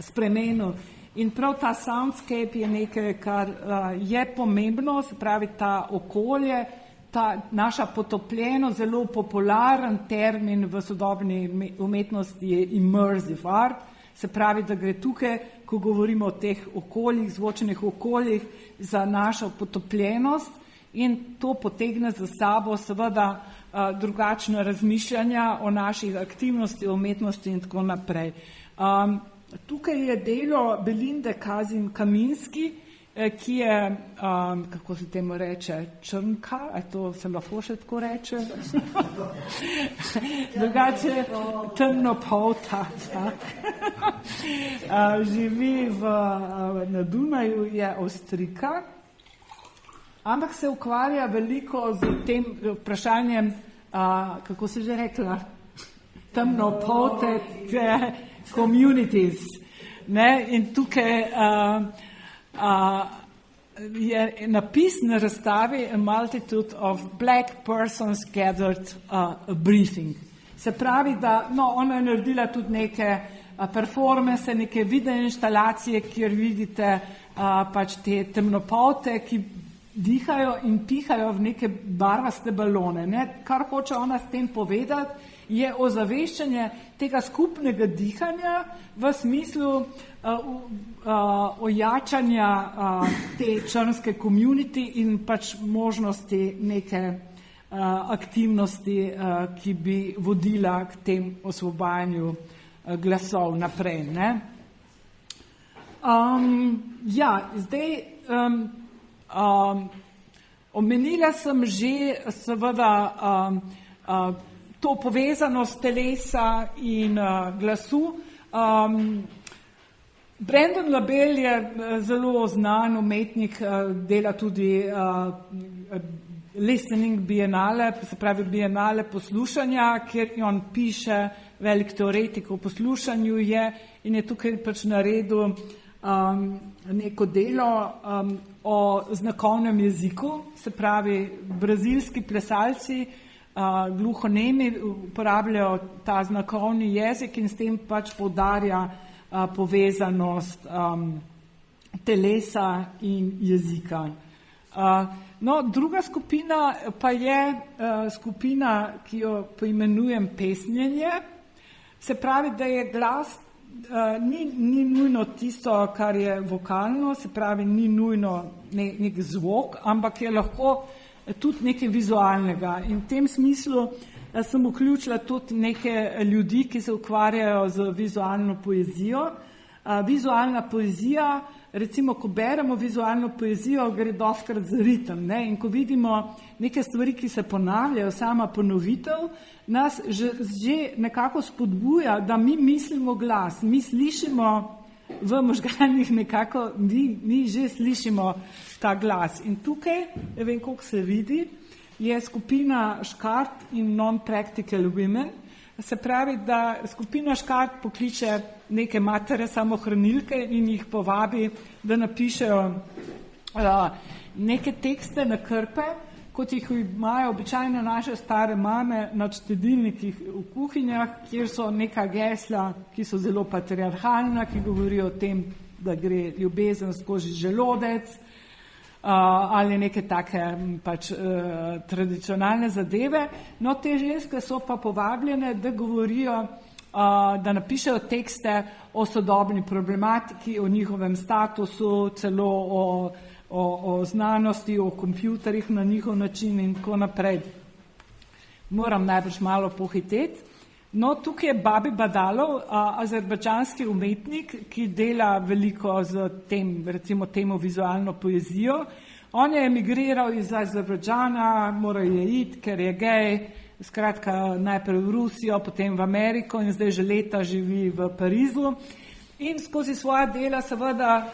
spremenil. In prav ta soundscape je nekaj, kar je pomembno, se pravi ta okolje, ta naša potopljenost, zelo popularen termin v sodobni umetnosti je immersive art, se pravi, da gre tukaj, ko govorimo o teh okoljih, zvočnih okoljih, za našo potopljenost, in to potegne za sabo seveda drugačne razmišljanja o naših aktivnosti, o umetnosti in tako naprej. Tukaj je delo Belinde Kaminski, ki je, kako se temu reče, črnka, to se lahko še tako reče? Drugače temnopolta. Živi na Dunaju, je Avstrijka, ampak se ukvarja veliko z tem vprašanjem, kako se že rekla, temnopolte communities. Ne? In tukaj je napis na razstavi A Multitude of Black Persons Gathered a Briefing. Se pravi, da ona je naredila tudi neke performance, neke video inštalacije, kjer vidite pač te temnopolte, ki dihajo in pihajo v neke barvaste balone. Ne? Kar hoče ona s tem povedati, je ozaveščanje tega skupnega dihanja v smislu ojačanja te črnske community in pač možnosti neke aktivnosti, ki bi vodila k tem osvobajanju glasov naprej. Ne? Zdaj omenila sem že seveda to povezanost telesa in glasu. Brandon Labelle je zelo znan umetnik, dela tudi listening bienale, se pravi bienale poslušanja, kjer on piše, velik teoretik o poslušanju je in je tukaj pač naredil neko delo o znakovnem jeziku, se pravi brazilski plesalci, gluhonemi uporabljajo ta znakovni jezik in s tem pač poudarja povezanost telesa in jezika. Druga skupina pa je skupina, ki jo poimenujem pesnjenje, se pravi, da je glas ni nujno tisto, kar je vokalno, se pravi, ni nujno nek zvok, ampak je lahko tudi nekaj vizualnega. In v tem smislu sem vključila tudi neke ljudi, ki se ukvarjajo z vizualno poezijo. Vizualna poezija, recimo, ko beremo vizualno poezijo, gre dostikrat za ritem, ne? In ko vidimo neke stvari, ki se ponavljajo, sama ponovitev, nas že nekako spodbuja, da mi mislimo glas, mi slišimo v možganih nekako, mi že slišimo ta glas. In tukaj, ne vem, koliko se vidi, je skupina Škart in Non-Practical Women. Se pravi, da skupina Škart pokliče neke matere samohranilke in jih povabi, da napišejo neke tekste na krpe, kot jih imajo običajno naše stare mame na štedilnikih v kuhinjah, kjer so neka gesla, ki so zelo patriarhalna, ki govorijo o tem, da gre ljubezen skozi želodec, ali neke take pač tradicionalne zadeve. No, te ženske so pa povabljene, da govorijo da napišejo tekste o sodobni problematiki, o njihovem statusu, celo o znanosti, o kompjuterjih na njihov način in tako naprej. Moram najbrž malo pohiteti. No, tukaj je Babi Badalov, azerbajdžanski umetnik, ki dela veliko z recimo temo vizualno poezijo. On je emigriral iz Azerbajdžana, moral je iti, ker je gej, skratka najprej v Rusijo, potem v Ameriko in zdaj že leta živi v Parizu. In skozi svoja dela seveda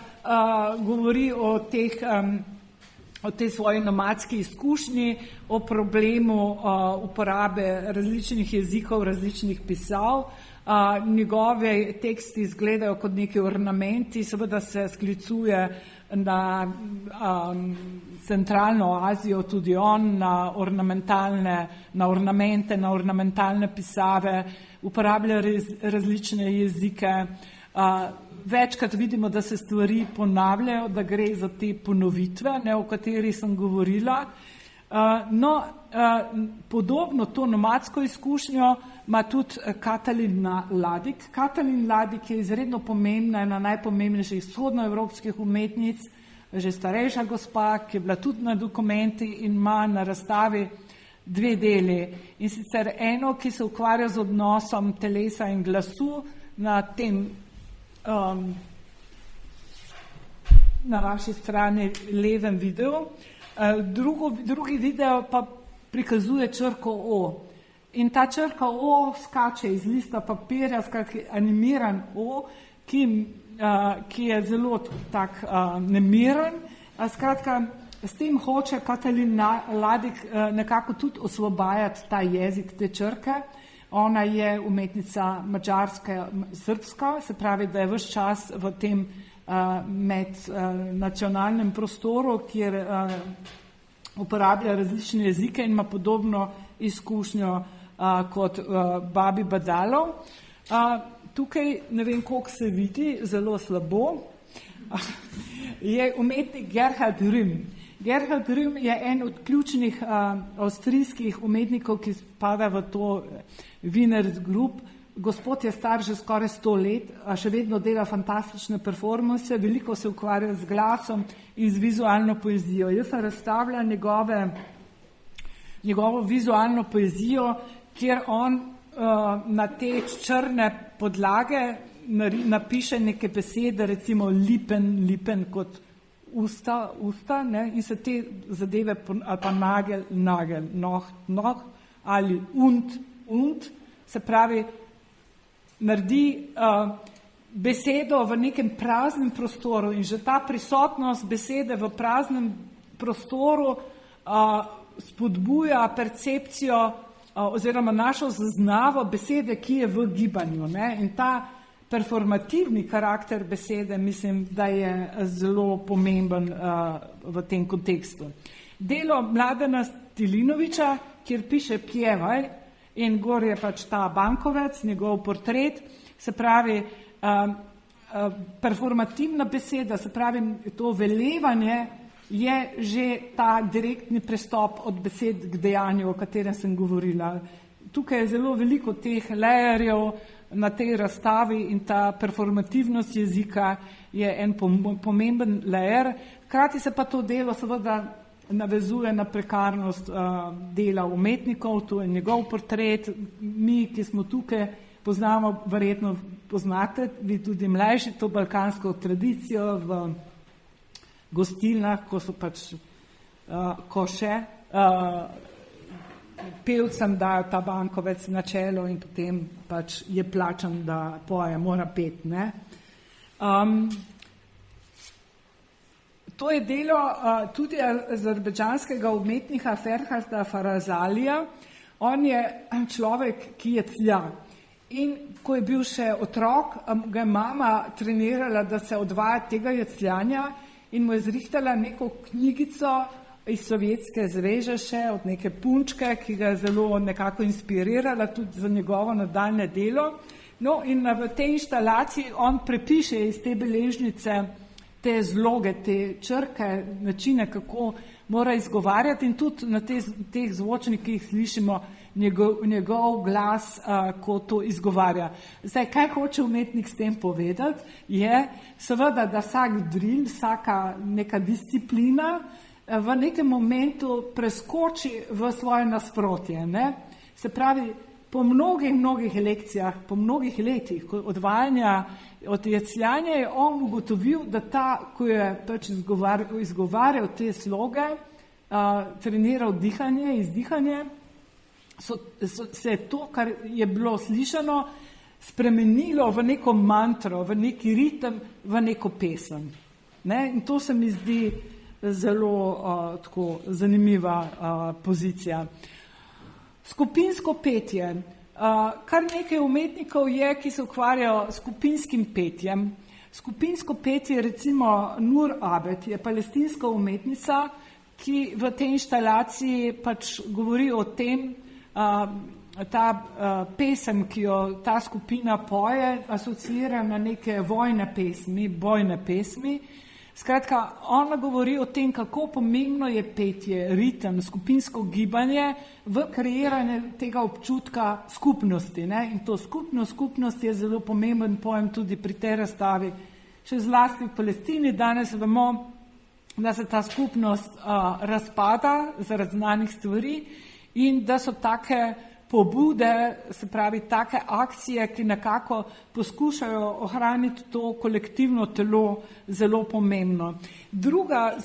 govori o tej svoji nomadski izkušnji, o problemu uporabe različnih jezikov, različnih pisav. Njegovi teksti izgledajo kot neki ornamenti, seveda se sklicuje na centralno Azijo, tudi on, na ornamente, na ornamentalne pisave, uporablja različne jezike. Večkrat vidimo, da se stvari ponavljajo, da gre za te ponovitve, o katerih sem govorila. Podobno to nomadsko izkušnjo ima tudi Katalin Ladik. Katalin Ladik je izredno pomembna, ena najpomembnejših vzhodnoevropskih umetnic, že starejša gospa, ki je bila tudi na dokumenti in ima na razstavi 2 deli. In sicer eno, ki se ukvarja z odnosom telesa in glasu na tem na vaši strani levem videu. Drugi video pa prikazuje črko O. In ta črka O skače iz lista papirja, skratka animiran O, ki je zelo tak nemiren. Skratka, s tem hoče Katalin Ladik nekako tudi osvobajati ta jezik, te črke. Ona je umetnica mađarska, srpska, se pravi, da je ves čas v tem mednacionalnem prostoru, kjer uporablja različne jezike in ima podobno izkušnjo kot Babi Badalov. Tukaj, ne vem, koliko se vidi, zelo slabo, je umetnik Gerhard Rühm. Gerhard Rühm je en od ključnih avstrijskih umetnikov, ki spada v to Wiener Group. Gospod je star že skoraj 100 let, a še vedno dela fantastične performance, veliko se ukvarja z glasom in z vizualno poezijo. Jaz sem razstavljala njegovo vizualno poezijo, kjer on na te črne podlage napiše neke besede, recimo lipen kot usta, in se te zadeve, ali pa nagel, noh, ali und, se pravi, naredi besedo v nekem praznem prostoru in že ta prisotnost besede v praznem prostoru spodbuja percepcijo oziroma našo zaznavo besede, ki je v gibanju. In ta performativni karakter besede, mislim, da je zelo pomemben v tem kontekstu. Delo Mladena Stilinovića, kjer piše Pjevaj, in gor je pač ta bankovec, njegov portret, se pravi, performativna beseda, se pravi, to velevanje je že ta direktni prestop od besed k dejanju, o katerem sem govorila. Tukaj je zelo veliko teh layerjev na tej razstavi in ta performativnost jezika je en pomemben layer. Hkrati se pa to delo seveda navezuje na prekarnost dela umetnikov, to je njegov portret. Mi, ki smo tukaj, poznamo, verjetno poznate, vi tudi mlajši, to balkansko tradicijo v gostilnah, ko so pač, ko še pevcem dajo ta bankovec na čelo in potem pač je plačan, da poje, mora pet, ne. To je delo tudi azerbajdžanskega umetnika Ferharda Farazalija. On je človek, ki je tlja. In ko je bil še otrok, ga je mama trenirala, da se odvaja tega jecljanja in mu je zrihtala neko knjigico iz Sovjetske zveze še od neke punčke, ki ga je zelo nekako inspirirala tudi za njegovo nadaljne delo. No in v tej inštalaciji on prepiše iz te beležnice te zloge, te črke, načine, kako mora izgovarjati in tudi na teh zvočnikih slišimo njegov glas, ko to izgovarja. Zdaj, kaj hoče umetnik s tem povedati, je seveda, da vsak drill, vsaka neka disciplina v nekem momentu preskoči v svoje nasprotje. Ne? Se pravi, po mnogih lekcijah, po mnogih letih odvajanja od jecljanja je on ugotovil, da ko je pač izgovarjal te sloge, treniral dihanje, izdihanje, se je to, kar je bilo slišano, spremenilo v neko mantro, v neki ritem, v neko pesem. Ne? In to se mi zdi zelo tako zanimiva pozicija. Skupinsko petje. Kar nekaj umetnikov je, ki se ukvarjajo s skupinskim petjem. Skupinsko petje, recimo Nur Abed, je palestinska umetnica, ki v tej inštalaciji pač govori o tem, ta pesem, ki jo ta skupina poje, asociira na neke vojne pesmi, bojne pesmi. Skratka, ona govori o tem, kako pomembno je petje, ritem, skupinsko gibanje v kreiranju tega občutka skupnosti. Ne? In to skupnost je zelo pomemben pojem tudi pri tej razstavi. Še zlasti v Palestini danes vemo, da se ta skupnost razpada zaradi znanih stvari in da so take pobude, se pravi take akcije, ki nekako poskušajo ohraniti to kolektivno telo, zelo pomembno. Druga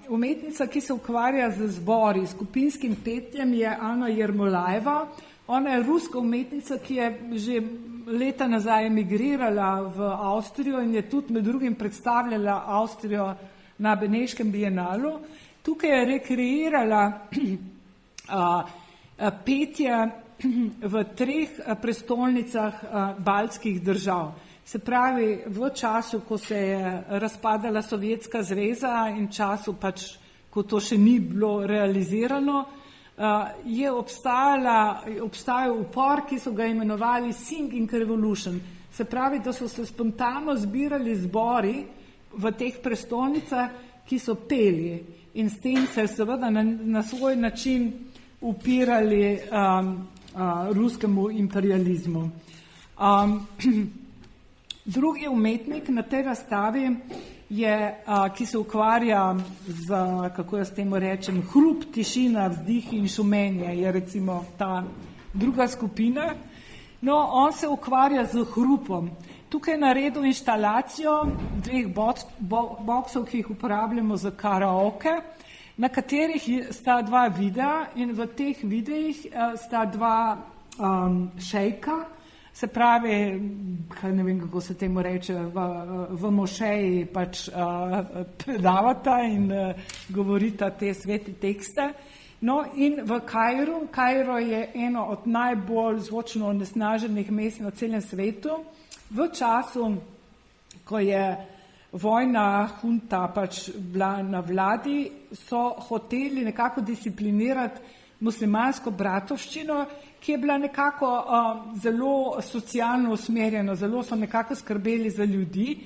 umetnica, ki se ukvarja z zbori, skupinskim petjem, je Ana Jermolajeva. Ona je ruska umetnica, ki je že leta nazaj emigrirala v Avstrijo in je tudi med drugim predstavljala Avstrijo na Beneškem bienalu. Tukaj je rekreirala petje v 3 prestolnicah baltskih držav. Se pravi, v času, ko se je razpadala Sovjetska zveza in času, pač, ko to še ni bilo realizirano, je obstajal upor, ki so ga imenovali Singing Revolution. Se pravi, da so se spontano zbirali zbori v teh prestolnicah, ki so peli in s tem se seveda na svoj način upirali ruskemu imperializmu. Drugi umetnik na tej razstavi je, ki se ukvarja z, kako jaz temu rečem, hrup, tišina, vzdih in šumenje, je recimo ta druga skupina. No, on se ukvarja z hrupom. Tukaj je naredil inštalacijo 2 boksov, ki jih uporabljamo za karaoke, na katerih sta 2 videa in v teh videih sta 2 šejka, se pravi, ne vem, kako se temu reče, v mošeji pač predavata in govorita te svete tekste. No in v Kairu je eno od najbolj zvočno onesnaženih mest na celem svetu. V času, ko je vojna hunta pač bila na vladi, so hoteli nekako disciplinirati muslimansko bratovščino, ki je bila nekako zelo socialno usmerjena, zelo so nekako skrbeli za ljudi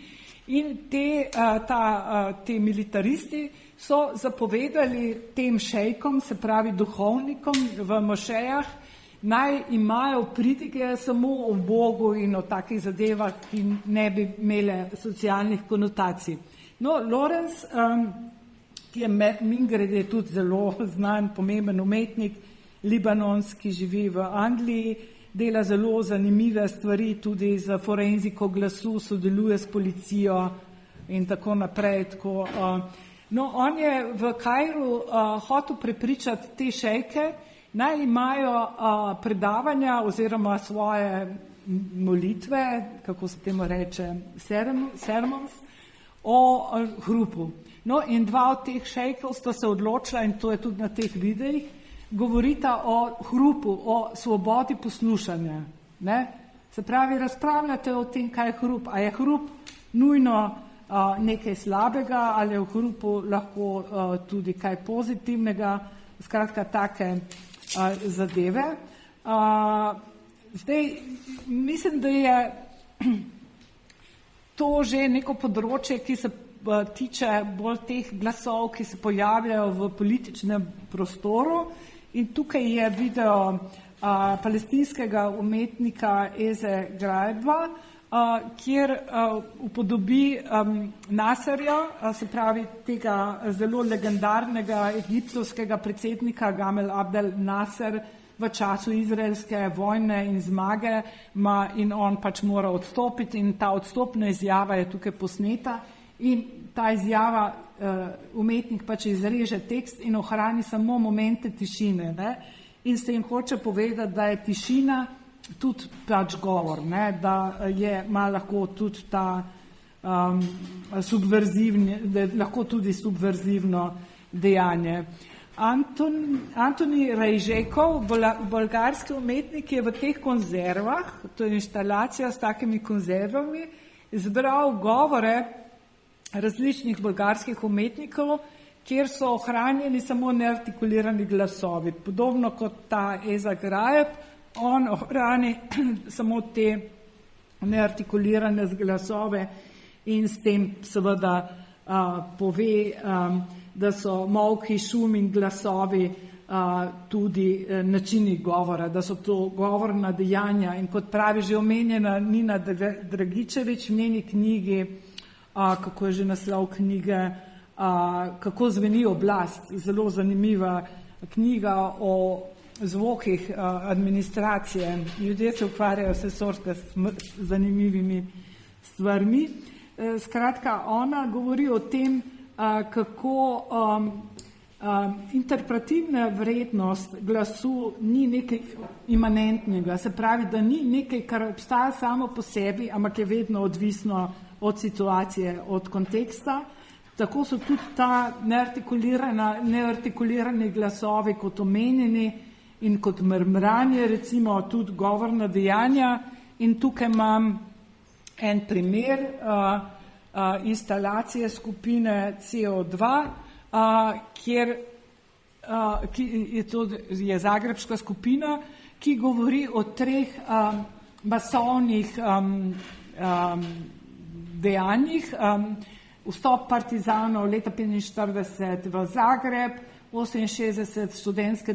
in te militaristi so zapovedali tem šejkom, se pravi duhovnikom v mošejah, naj imajo pridige samo o Bogu in o takih zadevah, ki ne bi imele socialnih konotacij. No, Lorenz, ki je mimogrede tudi zelo znan, pomemben umetnik, libanonski, živi v Angliji, dela zelo zanimive stvari, tudi za forenziko glasu, sodeluje s policijo in tako naprej. No, on je v Kairu hotel prepričati te šejke, naj imajo predavanja oziroma svoje molitve, kako se temu reče, sermons, o hrupu. No in 2 od teh šejkov sta se odločila, in to je tudi na teh videih, govorita o hrupu, o svobodi poslušanja. Ne? Se pravi, razpravljate o tem, kaj je hrup. A je hrup nujno nekaj slabega, ali je v hrupu lahko tudi kaj pozitivnega, skratka take zadeve. Zdaj, mislim, da je to že neko področje, ki se tiče bolj teh glasov, ki se pojavljajo v političnem prostoru In tukaj je video palestinskega umetnika Eze Grajba, kjer upodobi Nasserja, se pravi tega zelo legendarnega egiptovskega predsednika Gamal Abdel Nasser v času izraelske vojne in zmage, in on pač mora odstopiti in ta odstopna izjava je tukaj posneta in ta izjava, umetnik pač izreže tekst in ohrani samo momente tišine, ne? In s tem hoče povedati, da je tišina tudi pač govor, ne? Da ima lahko tudi ta subverzivni, da je lahko tudi subverzivno dejanje. Antoni Rajžekov, bolgarski umetnik, je v teh konzervah, to je inštalacija s takimi konzervami, izbral govore različnih bolgarskih umetnikov, kjer so ohranjeni samo neartikulirani glasovi. Podobno kot ta Eza Grajeb, on ohrani samo te neartikulirane glasove in s tem seveda pove, da so molki, šum in glasovi tudi načini govora, da so to govorna dejanja. In kot pravi že omenjena Nina Dragičevič v njeni knjigi, kako je že naslov knjige, Kako zveni oblast, zelo zanimiva knjiga o zvokih administracije. Ljudje se ukvarjajo vse sorte s zanimivimi stvarmi. Skratka, ona govori o tem, kako interpretivna vrednost glasu ni nekaj imanentnega, se pravi, da ni nekaj, kar obstaja samo po sebi, ampak je vedno odvisno od situacije, od konteksta. Tako so tudi ta neartikulirani glasovi kot omenjeni in kot mrmranje, recimo tudi govorna dejanja. In tukaj imam en primer instalacije skupine CO2, je zagrebška skupina, ki govori o treh masovnih dejanjih. Vstop partizanov leta 1945 v Zagreb, 68 študentske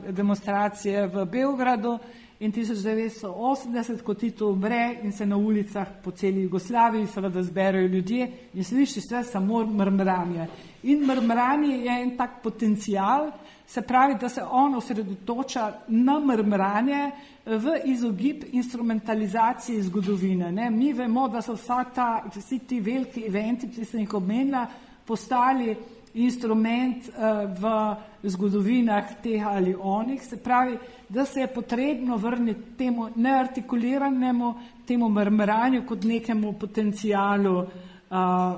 demonstracije v Beogradu in 1980, ko Tito umre in se na ulicah po celi Jugoslaviji seveda zberejo ljudje in sliši se samo mrmranje. In mrmranje je en tak potencial, se pravi, da se on osredotoča na mrmranje v izogib instrumentalizaciji zgodovine. Ne? Mi vemo, da so vsi ti veliki eventi, ki sem jih omenila, postali instrument v zgodovinah teh ali onih, se pravi, da se je potrebno vrniti temu neartikuliranemu, temu mrmranju kot nekemu potencialu,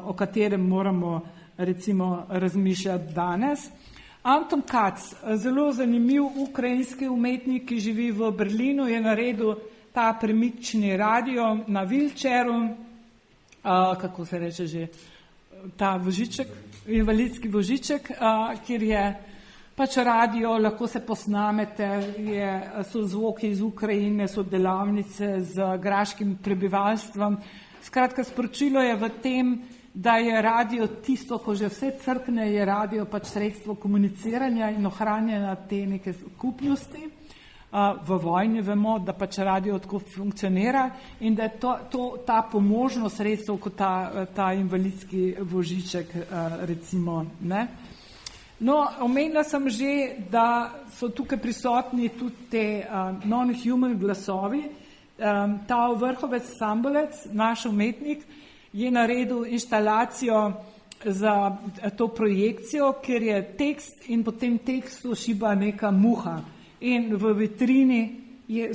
o katerem moramo recimo razmišljati danes. Anton Kac, zelo zanimiv ukrajinski umetnik, ki živi v Berlinu, je naredil ta premični radio na wheelchairu, kako se reče že, ta voziček, invalidski voziček, kjer je pač radio, lahko se posnamete, so zvoki iz Ukrajine, so delavnice z graškim prebivalstvom. Skratka, sporočilo je v tem, da je radio tisto, ko že vse crkne, je radio pač sredstvo komuniciranja in ohranjanja te neke skupnosti. V vojni vemo, da pač radio tako funkcionira in da je ta pomožno sredstvo kot ta invalidski voziček, recimo. Ne? No, omenila sem že, da so tukaj prisotni tudi te non-human glasovi. Ta Vrhovec Sambolec, naš umetnik, je naredil inštalacijo za to projekcijo, ker je tekst in po tem tekstu šiba neka muha. In v vitrini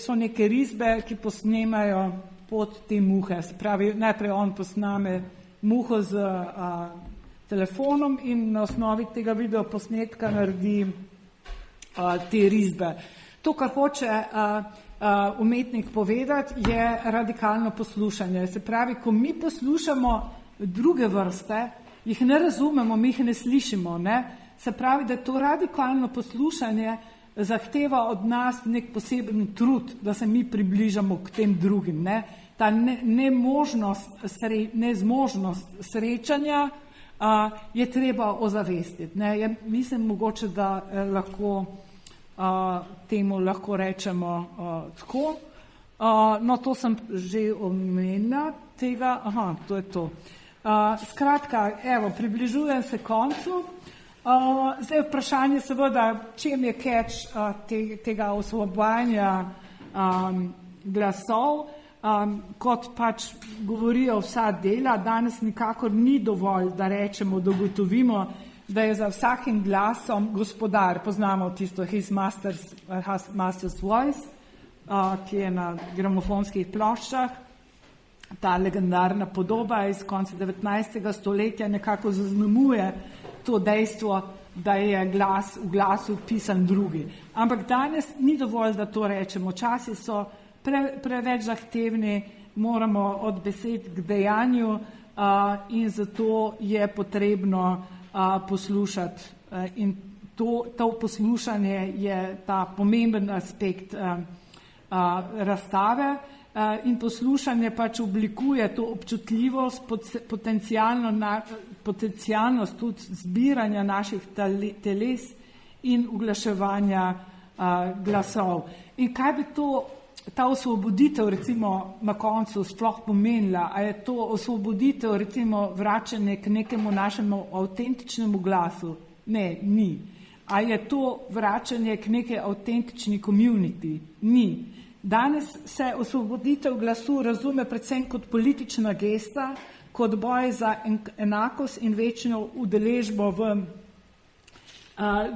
so neke risbe, ki posnemajo pot te muhe. Se pravi, najprej on posname muho z telefonom in na osnovi tega videoposnetka naredi te risbe. To, kar hoče umetnik povedati, je radikalno poslušanje. Se pravi, ko mi poslušamo druge vrste, jih ne razumemo, mi jih ne slišimo. Ne? Se pravi, da to radikalno poslušanje zahteva od nas nek poseben trud, da se mi približamo k tem drugim. Ne? Ta nezmožnost srečanja je treba ozavestiti. Ne? Mislim mogoče, da lahko temu lahko rečemo tako. No, to sem že omenila tega, to je to. Skratka, evo, približujem se koncu. Zdaj vprašanje seveda, čem je catch tega osvobajanja glasov, kot pač govorijo vsa dela, danes nikakor ni dovolj, da rečemo, da ugotovimo, da je za vsakim glasom gospodar, poznamo tisto his master's voice, ki je na gramofonskih ploščah, ta legendarna podoba iz konca 19. stoletja nekako zaznamuje to dejstvo, da je v glasu pisan drugi. Ampak danes ni dovolj, da to rečemo. Časi so preveč zahtevni, moramo od besed k dejanju in zato je potrebno poslušati. In to poslušanje je ta pomemben aspekt razstave. In poslušanje pač oblikuje to občutljivost, potencialnost tudi zbiranja naših teles in uglaševanja glasov. In kaj bi ta osvoboditev recimo na koncu sploh pomenila? A je to osvoboditev recimo vračanje k nekemu našemu avtentičnemu glasu? Ne, ni. A je to vračanje k neke avtentični community? Ni. Danes se osvoboditev glasu razume predvsem kot politična gesta, kot boj za enakost in večjo udeležbo v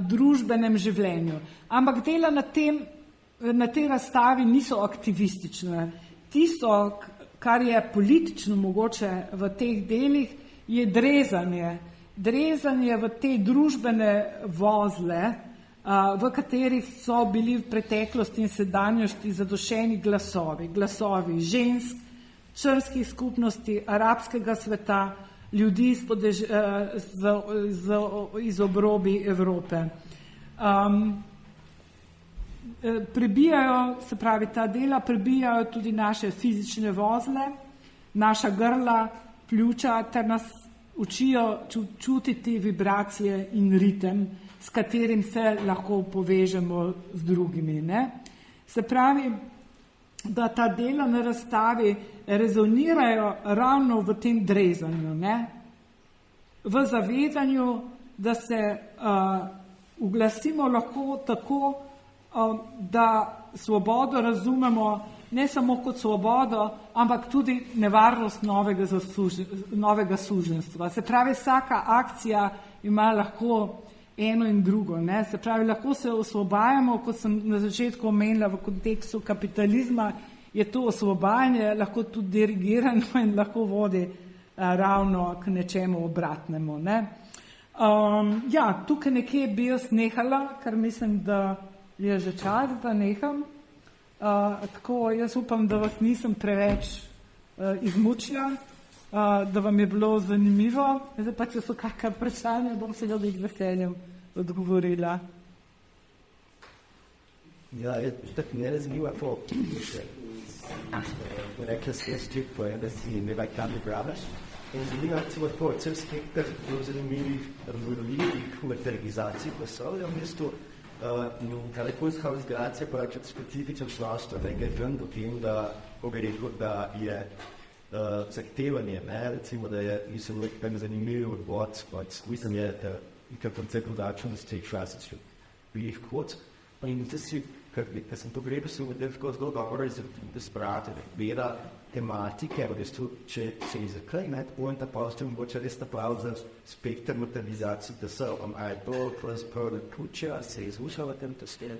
družbenem življenju. Ampak dela na tej razstavi niso aktivistične. Tisto, kar je politično mogoče v teh delih, je drezanje. Drezanje v te družbene vozle, v katerih so bili v preteklosti in sedanjosti zadušeni glasovi žensk, črnskih skupnosti, arabskega sveta, ljudi iz obrobi Evrope. Prebijajo, se pravi, ta dela prebijajo tudi naše fizične vozle, naša grla, pljuča, ter nas učijo čutiti vibracije in ritem, s katerim se lahko povežemo z drugimi. Ne? Se pravi, da ta dela na razstavi rezonirajo ravno v tem drezanju, ne? V zavedanju, da se uglasimo lahko tako, da svobodo razumemo ne samo kot svobodo, ampak tudi nevarnost novega suženjstva. Se pravi, vsaka akcija ima lahko eno in drugo. Ne? Se pravi, lahko se osvobajamo, kot sem na začetku omenila, v kontekstu kapitalizma je to osvobajanje lahko tudi dirigirano in lahko vodi ravno k nečemu obratnemu. Ne? Tukaj nekje bi jaz nehala, ker mislim, da je že čas, da neham. Tako, jaz upam, da vas nisem preveč izmučila, da vam je bilo zanimivo. Zdaj pa, če so kakšne vprašanja, bom se z veseljem odgovorila. Ja, je tako nerazumljiva rekla stvari, da si ne vem, kam pripraviš. In zanimivo je celo to, cel spektr zanimivih materializacij glasov je v bistvu. Ta leponska vzgledacija pa je specifičen prostor, da je ven do tem, da je zahtevanje, recimo, da je zanimiv odvod, mislim je, da je koncept vdačnosti klasičnih bih kot. In da si, ker sem to gledal, se v zelo dobro izbrati, gleda tematike, v bistvu, če se izrekaj, on ta prostor mogoče res napravil za spektr materializacij, da so, a je to pravzaprav ključe, a se je izvušala tem testel?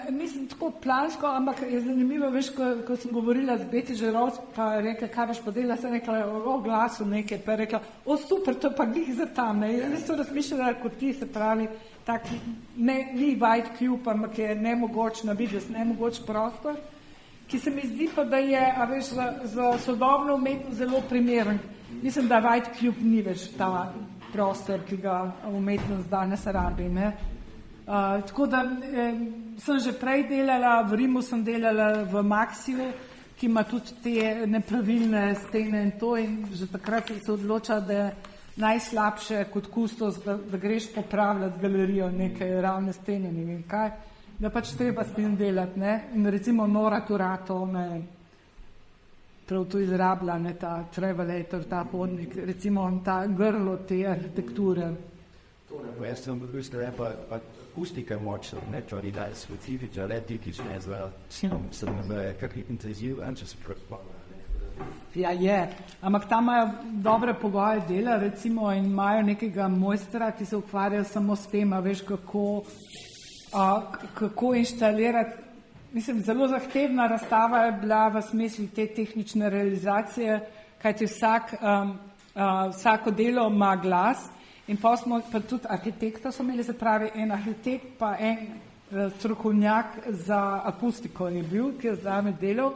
Mislim tako plansko, ampak je zanimivo, veš, ko sem govorila z Beti Žerovc, pa rekla, kaj boš podela, sem rekla o glasu nekaj, pa rekla, super, to pa glih za tam, ne, jaz to razmišljala kot ti, se pravi, tak, ni white cube, ampak je nemogoč na vides, nemogoč prostor, ki se mi zdi pa, da je, a veš, za sodobno umetnost zelo primeren. Mislim, da white cube ni več ta prostor, ki ga umetnost danes rabi, ne. Tako da sem že prej delala, v Rimu sem delala v Maxiju, ki ima tudi te nepravilne stene in to, in že takrat se odloča, da je najslabše kot kustos, da greš popravljati galerijo neke ravne stene, ne vem kaj. da pač treba s tem delati, ne, in recimo Nora Turato, ne, prav to izrablja, ne, ta travelator, ta hodnik, recimo ta grlo te arhitekture. Jaz sem bil pa akustika je močna, ne, čori da je specifična, ne, tipična je zvala, sem kakih intenziv, če se predpala. Ja, je, ampak tam imajo dobre pogoje dela, recimo, in imajo nekega mojstra, ki se ukvarja samo s tem, a veš, kako inštalirati. Mislim, zelo zahtevna razstava je bila v smislu te tehnične realizacije, kajti vsako delo ima glas in pa tudi arhitekta so imeli, se pravi, en arhitekt pa en strokovnjak za akustiko je bil, ki je zdaj delal.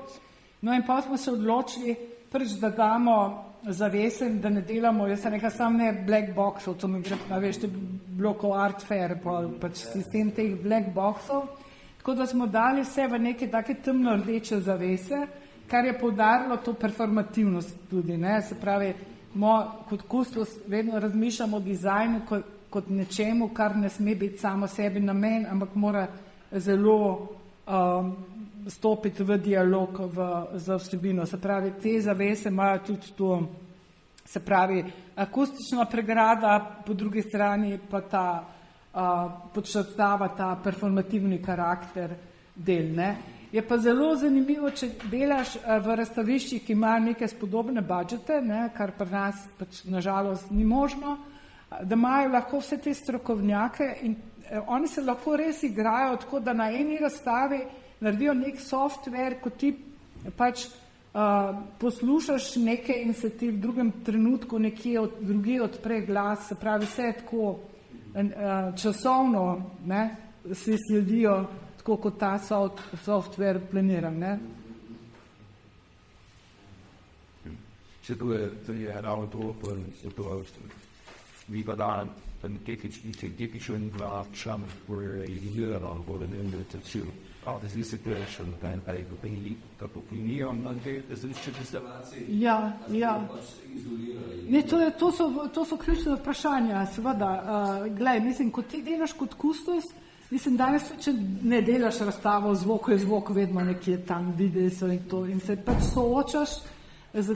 No in pa smo se odločili, prvič, da damo zavese, da ne delamo, jaz sem nekaj sam ne black boxov, to mi gre, veš, to je bilo kot art fair, pač sistem teh black boxov, tako da smo dali vse v neke take temno rdeče zavese, kar je poudarilo to performativnost tudi, ne, se pravi, kot kustos vedno razmišljamo o dizajnu kot nečemu, kar ne sme biti samo sebi namen, ampak mora zelo stopiti v dialog z vsebino. Se pravi, te zavese imajo tudi to, se pravi, akustična pregrada, po drugi strani pa ta podčrtava ta performativni karakter del, ne. Je pa zelo zanimivo, če delaš v razstaviščih, ki imajo neke spodobne budžete, ne, kar pri nas pač nažalost ni možno, da imajo lahko vse te strokovnjake in oni se lahko res igrajo tako, da na eni razstavi naredijo nek software, ko ti pač poslušaš nekaj in se ti v drugem trenutku nekje drugje odpre glas, se pravi vse tako časovno, ne, si sledijo tako kot ta software planiran, ne. Så du er ravno to vi var der den definition var sammen hvor I hører hvor den invitation og det er situation der er ikke penge der på linje om det er ikke Ja. Ne, to so ključne vprašanja, seveda. Glej, mislim, ko ti delaš kot kustos, mislim, danes, če ne delaš razstavo, zvok je zvok, vedno nekje tam videli so in to, in se pač soočaš s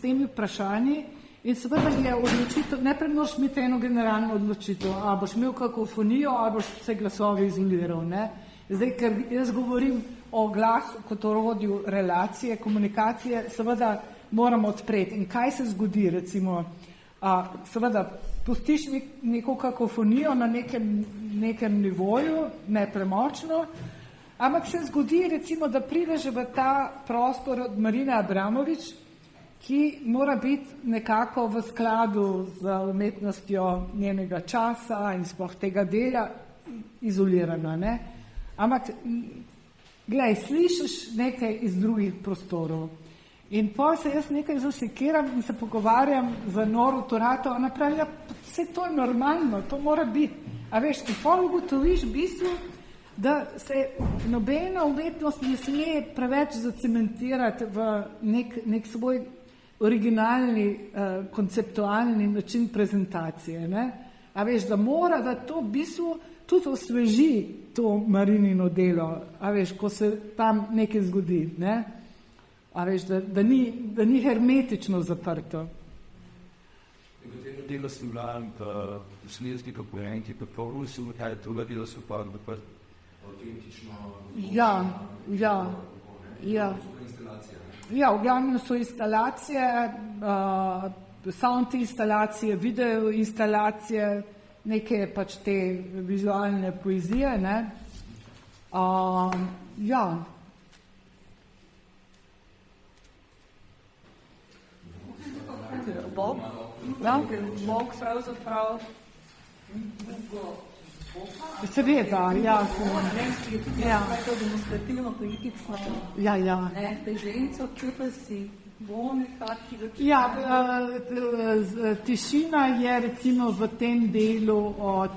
temi vprašanji in seveda je odločitev, najprej moraš imeti eno generalno odločitev, a boš imel kakofonijo, a boš vse glasove izoliral, ne. Zdaj, ker jaz govorim o glasu kot orodju relacije, komunikacije, seveda moramo odpreti. In kaj se zgodi, recimo, seveda, pustiš neko kakofonijo na nekem nivoju, ne premočno, ampak se zgodi, recimo, da prideš v ta prostor od Marine Abramovič, ki mora biti nekako v skladu z umetnostjo njenega časa in sploh tega dela izolirana, ne. Ampak, glej, slišiš nekaj iz drugih prostorov. In potem se jaz nekaj zasekiram in se pogovarjam z Noro Turato, ona pravi, ja, vse to je normalno, to mora biti. A veš, in potem ugotoviš v bistvu, da se nobena umetnost ne sme preveč zacementirati v nek svoj originalni, konceptualni način prezentacije, ne. A veš, da mora, da to v bistvu tudi osveži to Marinino delo, a veš, ko se tam nekaj zgodi, ne. A veš, da ni hermetično zaprto. Nekatero delo so bila v slovenski komponenti, pa polusu, kaj to delo so pa autentično... Ja. Ja, v glavnem so instalacije, sound instalacije, video instalacije, neke pač te vizualne poezije, ne. Ja. Bog pravzaprav seveda, ja. To demonstrativno politično preženco, ki pa si bo nekaki Ja, tišina je recimo v tem delu od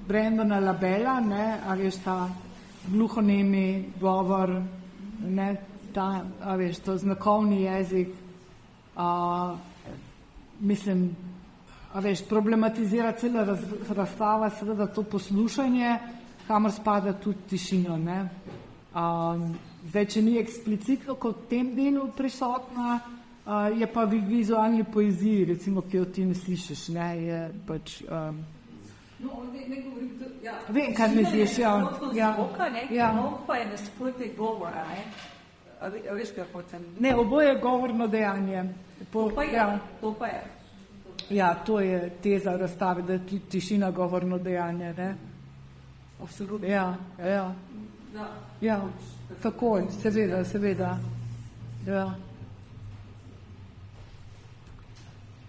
Brendana Labella, ne, a veš, ta gluhonemi govor, ne, ta, a veš, to znakovni jezik, mislim, a veš, problematizira cela razstava, seveda to poslušanje, kamor spada tudi tišino. Ne? Zdaj, če ni eksplicitno kot v tem delu prisotna, je pa v vizualni poeziji, recimo, ki jo ti ne slišiš, ne, je pač... ne govorim tudi, ja. Vem, kaj misliš, ja. Zvoka, ne, pa je nasprotje govora, ne. A veš, kaj hočem? Ne, oboje je govorno dejanje. To pa je. Ja, to je teza razstave, da je tudi tišina govorno dejanje, ne. Absolutno. Ja, takoj, seveda. Ja.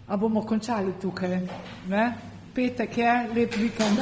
A bomo končali tukaj, ne? Petek je, lep vikend.